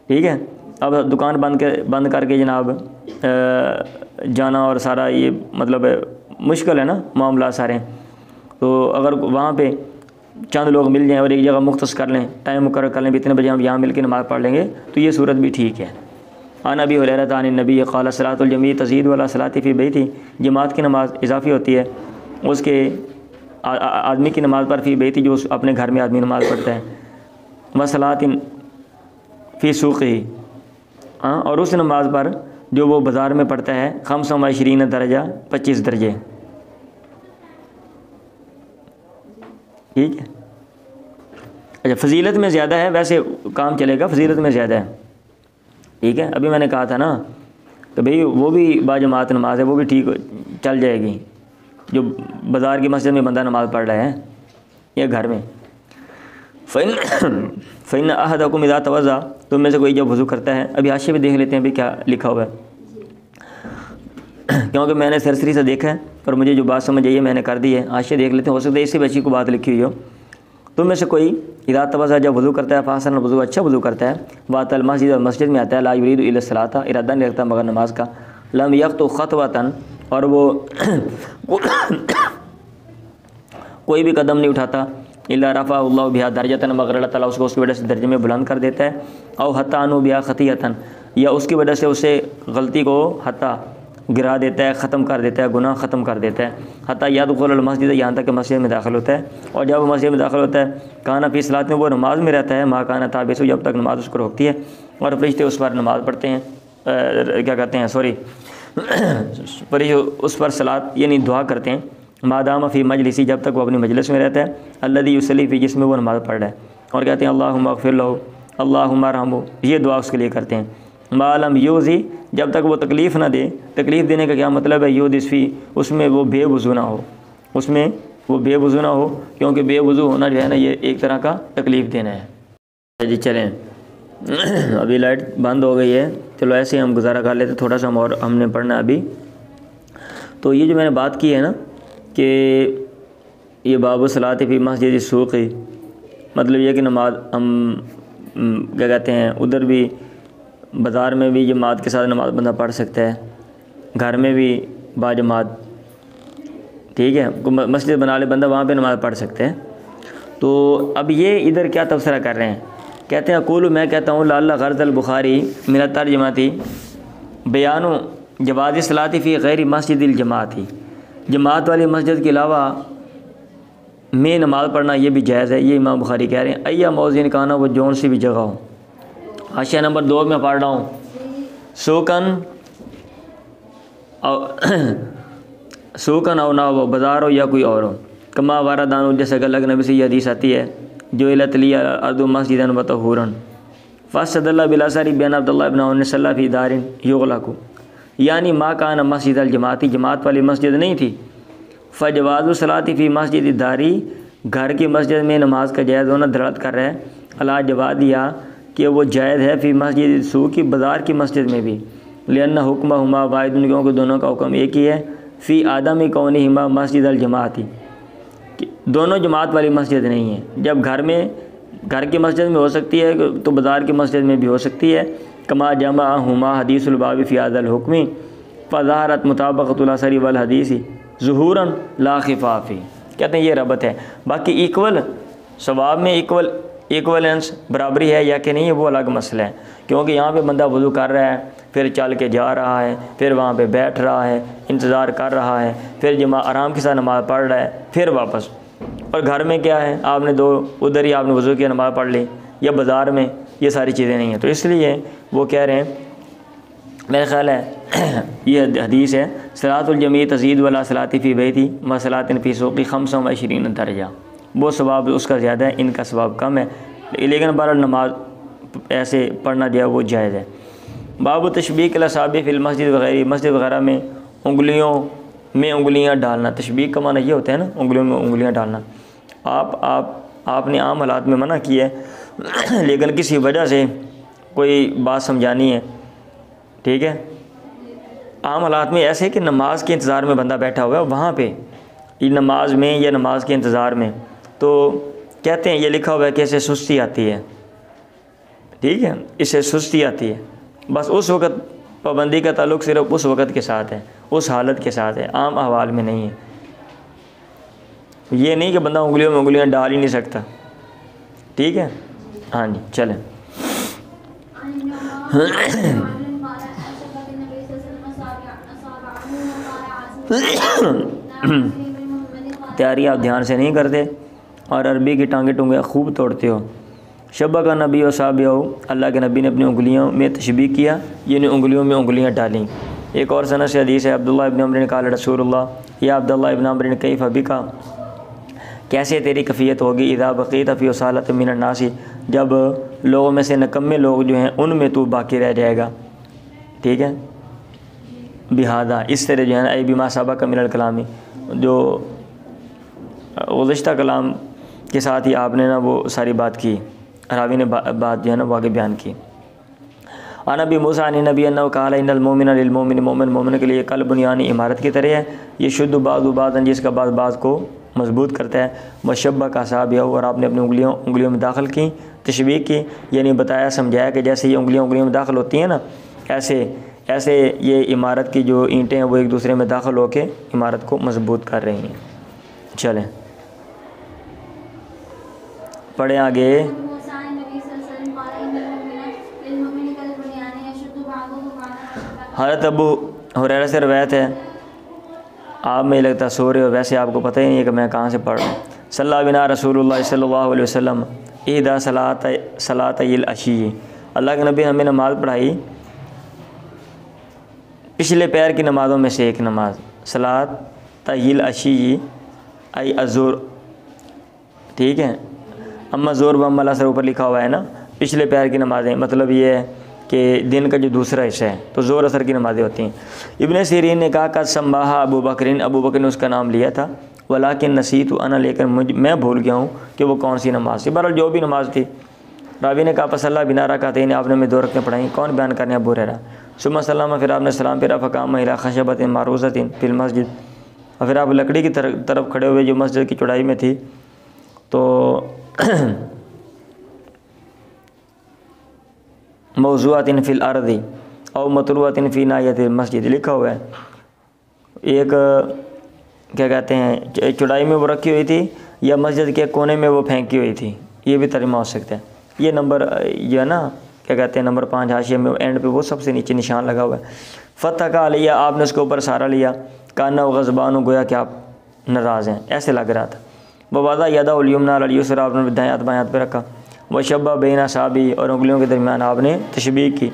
ٹھیک ہے، اب دکان بند کر کے جناب جانا اور سارا یہ مطلب مشکل ہے نا معاملات سارے، تو اگر وہاں پہ چند لوگ مل جائیں اور ایک جگہ مختص کر لیں، ٹائم مقرر کر لیں بھی اتنے بجے ہم یہاں مل کے نماز پڑھ لیں گے تو یہ صورت بھی ٹھیک ہے۔ عن ابی ہریرہ عن النبی قال صلاۃ الجمیع تزید ولا صلاۃ فی بیتی، جماعت کی نماز اضافی ہوتی ہے اس کے آدمی کی نماز پر، فی بیتی جو اپنے گھر میں آدمی نماز پڑھتا ہے، وصلاۃ فی سوقہ، اور اس نماز پر جو وہ بازار میں پڑھتا ہے، 25 درجہ 25 درجے، ٹھیک ہے۔ اچھا فضیلت میں زیادہ ہے، ویسے کام چلے گا، فضیلت میں زیادہ ہے، ٹھیک ہے۔ ابھی میں نے کہا تھا نا کہ بھئی وہ بھی باجماعت نماز ہے، وہ بھی ٹھیک چل جائے گی، جو بازار کی مسجد میں بندہ نماز پڑھ رہا ہے یا گھر میں۔ فَإِنَّ أَحَدَكُمْ إِذَا تَوَضَّأَ، تم میں سے کوئی جب وضو کرتا ہے، ابھی حاشیے پہ دیکھ لیتے ہیں بھی کیا لکھا ہوا ہے، کیونکہ میں نے سرسری سے دیکھا ہے اور مجھے جو بات سمجھ آئی ہے میں نے کر دی ہے، حاشیے دیکھ لیتے ہیں، ہو سکتا ہے اس سے بھی اچھی کو بات لکھی ہوئی ہو۔ تم میں سے کوئی اذا توضأ جب وضو کرتا ہے، فاحسن الوضوء اچھا وضو کرتا ہے، وأتى المسجد اور مسجد میں آتا ہے، لا يريد إلا الصلاة ارادہ نہیں رکھتا مگر نماز کا، لم يخطو خطوة اور وہ کوئی بھی قدم نہیں اٹھاتا، الا رفع اللہ بها درجة مگر اللہ تعالیٰ اس کو اس کی وجہ سے درجے میں بلند کر دیتا ہے، او حتی عنہ بها خطیئة یا اس کی وجہ سے اسے غلطی کو حتی گرا دیتا ہے، ختم کر دیتا ہے، گناہ ختم کر دیتا ہے، حتی یدخل المسجد یہاں تک کہ مسجد میں داخل ہوتا ہے، اور جب وہ مسجد میں داخل ہوتا ہے کانا فی صلاۃ میں وہ نماز میں رہتا ہے، ما کانا تابس جب تک نماز اس کو روکتی ہے، اور فرشتے اس پر نماز پڑھتے ہیں، کیا کہتے ہیں فرشتے اس پر صلاۃ یعنی دعا کرتے ہیں، مادام فی مجلسی جب تک وہ اپنی مجلس میں رہتا ہے، الذی یصلی فی جس میں وہ نماز پڑھ رہا ہے، اور کہتے ہیں اللہم اغفر لہ اللہم ارحمہ، یہ دعا اس کے لیے کرتے ہیں، ما لم یؤذی جب تک وہ تکلیف نہ دے، تکلیف دینے کا کیا مطلب ہے، یودس فی اس میں وہ بے وضو نہ ہو، اس میں وہ بے وضو نہ ہو، کیونکہ بے وضو ہونا جو ہے نا یہ ایک طرح کا تکلیف دینا ہے۔ جی چلیں ابھی لائٹ بند ہو گئی ہے، چلو ایسے ہم گزارا کر لیتے، تھوڑا سا اور ہم نے پڑھنا ابھی۔ تو یہ جو میں نے بات کی ہے نا کہ یہ باب صلاۃ فی مسجد السوق، مطلب یہ کہ نماز ہم کیا کہتے ہیں ادھر بھی بازار میں بھی جماعت کے ساتھ نماز بندہ پڑھ سکتا ہے، گھر میں بھی باجماعت، ٹھیک ہے، مسجد بنا لے بندہ وہاں پہ نماز پڑھ سکتے ہیں۔ تو اب یہ ادھر کیا تبصرہ کر رہے ہیں، کہتے ہیں اقول میں کہتا ہوں لعل غرض البخاری من الترجماتی بیان جواز صلاۃ فی غیر مسجد الجماعتی، جماعت والی مسجد کے علاوہ میں نماز پڑھنا یہ بھی جائز ہے، یہ امام بخاری کہہ رہے ہیں۔ ایا موزن کانا، وہ جون سی بھی جگہ ہو۔ حاشیہ نمبر 2 میں پڑھ رہا ہوں، سوکن او نہ ہو، بازار ہو یا کوئی اور ہو، کما وارا دانو، جیسے کہ الگ نبی سے یہ حدیث آتی ہے، جو التلی ارض مسجدا وطہورا فاستدل بالاثر بین عبداللہ ابن عمر صلی فی دار یغلق، یعنی ما کان مسجد الجماعتی، جماعت والی مسجد نہیں تھی، فجواز الصلاۃ فی مسجد الداری، گھر کی مسجد میں نماز کا جائز ہونا دلالت کر رہا ہے علی جوازها، کہ وہ جائز ہے فی مسجد السوق، کی بازار کی مسجد میں بھی، لأن حکمہما واحد، کیونکہ دونوں کا حکم ایک ہی ہے، فی آدم کونہما مسجد الجماعتی، دونوں جماعت والی مسجد نہیں ہے۔ جب گھر کی مسجد میں ہو سکتی ہے تو بازار کی مسجد میں بھی ہو سکتی ہے۔ کما جمعہما حدیث الباب فی ھذا الحکم فظہرت مطابقۃ الاثر والحدیث ظہورا لا خفافی، کہتے ہیں یہ ربط ہے۔ باقی ایکول ثواب میں ایکولنس برابری ہے یا کہ نہیں ہے وہ الگ مسئلہ ہے، کیونکہ یہاں پہ بندہ وضو کر رہا ہے، پھر چل کے جا رہا ہے، پھر وہاں پہ بیٹھ رہا ہے، انتظار کر رہا ہے، پھر آرام کے ساتھ نماز پڑھ رہا ہے، پھر واپس۔ اور گھر میں کیا ہے، آپ نے ادھر ہی آپ نے وضو کی نماز پڑھ لی، یا بازار میں، یہ ساری چیزیں نہیں ہیں۔ تو اس لیے وہ کہہ رہے ہیں، میرا خیال ہے یہ حدیث ہے، صلاۃ الجمیع تزید ولا صلاۃ فی بیتی و صلاۃ فی سوقی 25 درجہ، وہ ثواب اس کا زیادہ ہے، ان کا ثواب کم ہے، لیکن بہرحال نماز ایسے پڑھنا جو ہے وہ جائز ہے۔ باب تشبیک الاصابع فی المسجد وغیرہ، مسجد وغیرہ میں انگلیوں میں انگلیاں ڈالنا، تشبیک کا معنی یہ ہوتا ہے نا، انگلیوں میں انگلیاں ڈالنا۔ آپ نے عام حالات میں منع کی ہے، لیکن کسی وجہ سے کوئی بات سمجھانی ہے، ٹھیک ہے، عام حالات میں ایسے کہ نماز کے انتظار میں بندہ بیٹھا ہوا ہے، وہاں پہ نماز میں یا نماز کے انتظار میں، تو کہتے ہیں یہ لکھا ہوا ہے کہ اسے سستی آتی ہے، ٹھیک ہے، اسے سستی آتی ہے، بس اس وقت پابندی کا تعلق صرف اس وقت کے ساتھ ہے، اس حالت کے ساتھ ہے، عام احوال میں نہیں ہے۔ یہ نہیں کہ بندہ انگلیوں میں انگلیاں ڈال ہی نہیں سکتا، ٹھیک ہے، ہاں جی چلیں۔ تیاری آپ دھیان سے نہیں کرتے اور عربی کی ٹانگیں ٹونگیں خوب توڑتے ہو۔ شبہ کا نبی و صحابہ، اللہ کے نبی نے اپنی انگلیوں میں تشبیہ کیا، یعنی انگلیوں میں انگلیاں ڈالیں۔ ایک اور سند سے حدیث ہے، عبداللہ ابن عمر نے قال رسول اللہ، یا عبداللہ ابن عمر کیف بک، کیسے تیری کیفیت ہوگی، اذا بقیت فی وصالۃ من الناس، جب لوگوں میں سے نکمے لوگ جو ہیں ان میں تو باقی رہ جائے گا، ٹھیک ہے، بہذا، اس طرح جو ہے نا، ای بما سبق من الکلام، جو گزشتہ کلام کے ساتھ ہی آپ نے نا وہ ساری بات کی، راوی نے بات جو ہے نا وہ آگے بیان کی۔ عن ابی موسیٰ عن نبی انہ قال ان المؤمن للمؤمن، مومن کے لیے قلب بنیانی عمارت کی طرح ہے، یہ شد بعض بعضا، جس کا بعض کو مضبوط کرتا ہے، مشبہ کا صحابیہ، اور آپ نے اپنی انگلیوں میں داخل کی، تشبیہ کی، یعنی بتایا سمجھایا کہ جیسے یہ انگلیوں میں داخل ہوتی ہیں نا، ایسے یہ عمارت کی جو اینٹیں ہیں وہ ایک دوسرے میں داخل ہو کے عمارت کو مضبوط کر رہی ہیں۔ چلیں پڑھیں آگے۔ حضرت ابو ہریرہ سے روایت ہے، آپ میں لگتا سو رہے ہو، ویسے آپ کو پتہ ہی نہیں ہے کہ میں کہاں سے پڑھ رہا ہوں۔ صلی اللہ بنا رسول اللہ صلی اللہ علیہ وسلم احدی صلاتي العشی، اللہ کے نبی ہمیں نماز پڑھائی پچھلے پیر کی نمازوں میں سے ایک نماز، صلاتي العشی ای الظہر، ٹھیک ہے، اما زور و اما العصر اوپر لکھا ہوا ہے نا، پچھلے پیر کی نمازیں، مطلب یہ ہے کہ دن کا جو دوسرا حصہ ہے تو زور اثر کی نمازیں ہوتی ہیں۔ ابن سیرین نے کہا کہ سماہا ابو بکر نے اس کا نام لیا تھا، ولیکن نسیت انا، لیکن میں بھول گیا ہوں کہ وہ کون سی نماز تھی، بہرحال جو بھی نماز تھی۔ راوی نے کہا پس اللہ بنا رکعتین، آپ نے میں 2 رکعتیں پڑھائیں، کون بیان کرنے ابو ہریرہ، ثم سلم، پھر آپ نے سلام پھیرا، فقام الی خشبۃ معروضۃ فی المسجد، اور پھر آپ لکڑی کی طرف کھڑے ہوئے جو مسجد کی چوڑائی میں تھی، تو موضوعات فی الارض او مطروحات فی ناحیۃ المسجد، لکھا ہوا ہے، ایک کیا کہتے ہیں چوڑائی میں وہ رکھی ہوئی تھی یا مسجد کے کونے میں وہ پھینکی ہوئی تھی، یہ بھی ترجمہ ہو سکتا ہے۔ یہ نمبر یہ ہے نا کیا کہتے ہیں نمبر 5 حاشیے میں اینڈ پہ وہ سب سے نیچے نشان لگا ہوا ہے۔ فتح کا علیہ، آپ نے اس کے اوپر سہارا لیا، کانا غضبان، گویا کہ آپ ناراض ہیں، ایسے لگ رہا تھا۔ ووضع یدہ الیمنی علی الیسری، آپ نے دائیں ہاتھ بائیں ہاتھ پہ رکھا، وشبہ بین اصابعہ، اور انگلیوں کے درمیان آپ نے تشبیہ کی،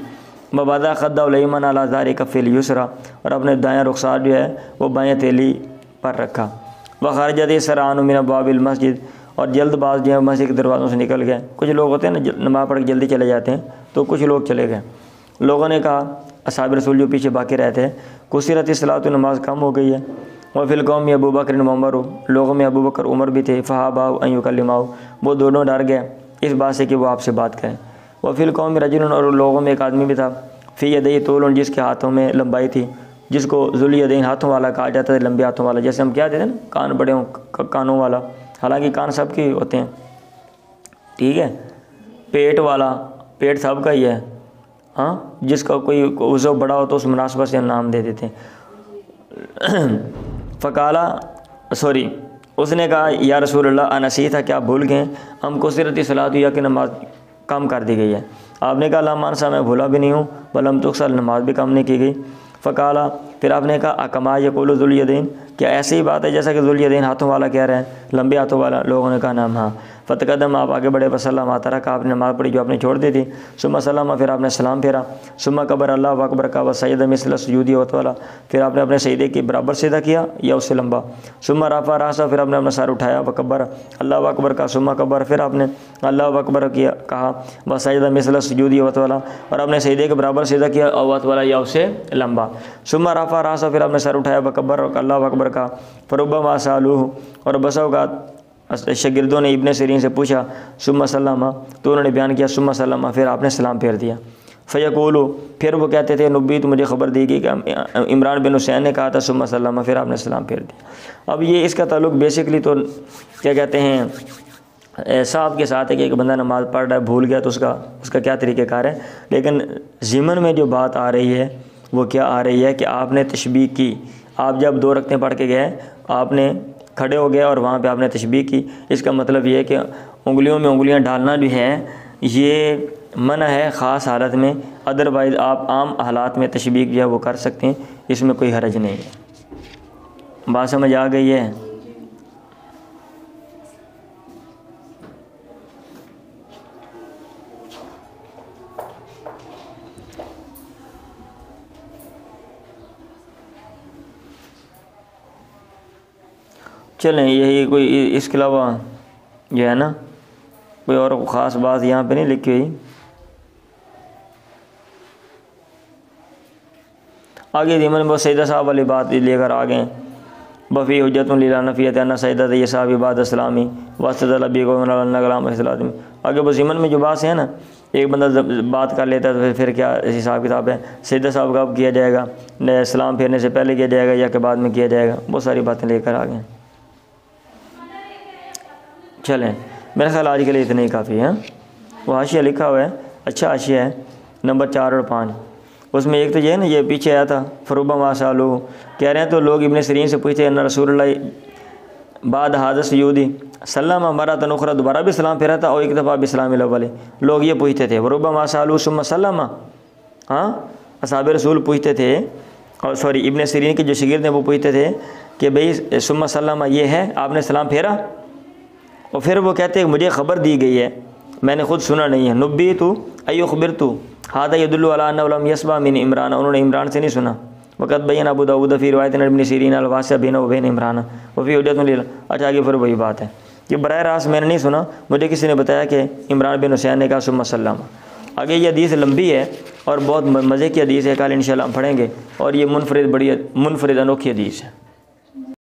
ووضع خدہ الیمن علی ظہر کف الیسری، اور اپنے دائیں رخسار جو ہے وہ بائیں ہتھیلی پر رکھا، وخرجت سرعان من ابواب المسجد، اور جلد باز جو ہے مسجد کے دروازوں سے نکل گئے۔ کچھ لوگ ہوتے ہیں نا نماز پڑھ کے جلدی چلے جاتے ہیں، تو کچھ لوگ چلے گئے۔ لوگوں نے کہا، اصحاب رسول جو پیچھے باقی رہتے ہیں، کثرت الصلاۃ، نماز کم ہو گئی ہے، وفی القوم ابو بکر و عمر، لوگوں میں ابو بکر عمر بھی تھے، فابوا ان یکلموا، وہ دونوں ڈر گئے اس بات سے کہ وہ آپ سے بات کریں، وفی القوم رجل، اور لوگوں میں ایک آدمی بھی تھا، فی یدیہ طول، جس کے ہاتھوں میں لمبائی تھی، جس کو ذوالیدین ہاتھوں والا کہا جاتا ہے، لمبے ہاتھوں والا، جیسے ہم کیا دیتے ہیں نا کان بڑے ہوں کانوں والا، حالانکہ کان سب کے ہوتے ہیں، ٹھیک ہے، پیٹ والا، پیٹ سب کا ہی ہے، ہاں، جس کا کوئی عضو بڑا ہو تو اس مناسبت سے ہم نام دے دیتے ہیں۔ اس نے کہا، یا رسول اللہ انسیت، کیا بھول گئے ہم کثرت الصلاۃ، یا کہ نماز کم کر دی گئی ہے؟ آپ نے کہا، لا منسا، میں بھولا بھی نہیں ہوں، ولم تغسل، نماز بھی کم نہیں کی گئی۔ فقالا، پھر آپ نے کہا، اکما یقول ذوالیدین، کیا ایسی ہی بات ہے جیسا کہ ذوالیدین ہاتھوں والا کہہ رہے ہیں، لمبے ہاتھوں والا؟ لوگوں نے کہا، نام، ہاں۔ فتقدم، آپ آگے بڑھے، وسلم، ترک، آپ نے نماز پڑھی جو آپ نے چھوڑ دی تھی، ثم سلم، پھر آپ نے سلام پھیرا، ثم کبر، اللہ اکبر کا، وسجد مثل سجودہ وطولا، پھر آپ نے اپنے سجدے کے برابر سجدہ کیا یا اس سے لمبا، ثم رفع راسہ، پھر آپ نے اپنا سر اٹھایا، وکبر، اللہ اکبر کا، ثم کبر، پھر آپ نے اللہ اکبر کیا کہا، وسجد مثل سجودہ وطولا، اور آپ نے سجدے کے برابر سجدہ کیا، او وطولا، یا اس سے لمبا، ثم رفع راسہ، پھر آپ نے سر اٹھایا، وکبر، اللہ اکبر کا، فربما سالوہ، اور بس اوقات شاگردوں نے ابن سیرین سے پوچھا، ثم سلم، تو انہوں نے بیان کیا، ثم سلم، پھر آپ نے سلام پھیر دیا، فیقولو، پھر وہ کہتے تھے، نبیت، مجھے خبر دی گئی کہ عمران بن حسین نے کہا تھا، ثم سلم، پھر آپ نے سلام پھیر دیا۔ اب یہ اس کا تعلق بیسکلی تو کیا کہتے ہیں صاحب کے ساتھ ہے کہ ایک بندہ نماز پڑھ رہا ہے، بھول گیا تو اس کا کیا طریقہ کار ہے، لیکن ضمن میں جو بات آ رہی ہے وہ کیا آ رہی ہے کہ آپ نے تشبیہ کی، آپ جب 2 رکعتیں پڑھ کے گئے، آپ نے کھڑے ہو گئے اور وہاں پہ آپ نے تشبیہ کی۔ اس کا مطلب یہ ہے کہ انگلیوں میں انگلیاں ڈالنا بھی ہے، یہ منع ہے خاص حالت میں، ادروائز آپ عام حالات میں تشبیہ جو ہے وہ کر سکتے ہیں، اس میں کوئی حرج نہیں ہے۔ بات سمجھ آ گئی ہے؟ چلیں، یہی کوئی اس کے علاوہ جو ہے نا کوئی اور خاص بات یہاں پہ نہیں لکھی ہوئی۔ آگے ضمن میں سیدہ صاحب والی بات لے کر آ گئے، بفی حجت للحنفیۃ ان سیدہ یہ صاحب بعد اسلامی واسطۃ البیغلام اسلام۔ آگے وہ ضمن میں جو بات ہے نا، ایک بندہ بات کر لیتا ہے تو پھر کیا حساب کتاب ہے، سیدہ صاحب کا اب کیا جائے گا، سلام پھیرنے سے پہلے کیا جائے گا یا کہ بعد میں کیا جائے گا، بہت ساری باتیں لے کر آ گئے۔ چلیں، میرا خیال آج کے لیے اتنا ہی کافی ہے۔ وہ حاشیہ لکھا ہوا ہے، اچھا حاشیہ ہے، نمبر 4 اور 5، اس میں ایک تو یہ ہے نا، یہ پیچھے آیا تھا، فربما سالو، کہہ رہے ہیں تو لوگ ابن سیرین سے پوچھتے ہیں، رسول اللہ بعد حاضر سجودی سلم مرۃ اخری، دوبارہ بھی سلام پھیرا تھا، اور ایک دفعہ بھی سلام الاول، لوگ یہ پوچھتے تھے، فربما سالو ثم سلم، ہاں، اصحاب رسول پوچھتے تھے، اور ابن سیرین کے جو شاگرد ہیں وہ پوچھتے تھے کہ بھئی ثم سلم یہ ہے، آپ نے سلام پھیرا؟ اور پھر وہ کہتے ہیں کہ مجھے خبر دی گئی ہے، میں نے خود سنا نہیں ہے، نبیت ای خبرت ھذا یدل علی انہ لم یسمع من عمران، انہوں نے عمران سے نہیں سنا، وقت بین ابو داؤد فی روایت ابن سیرین الواسطہ بینہ و بین عمران وفی حجت للہ۔ اچھا، آگے پھر وہی بات ہے کہ براہ راست میں نے نہیں سنا، مجھے کسی نے بتایا کہ عمران بن حسین نے کہا ثم سلم۔ آگے یہ حدیث لمبی ہے اور بہت مزے کی حدیث ہے، کل انشاءاللہ ہم پڑھیں گے، اور یہ منفرد انوکھی حدیث ہے۔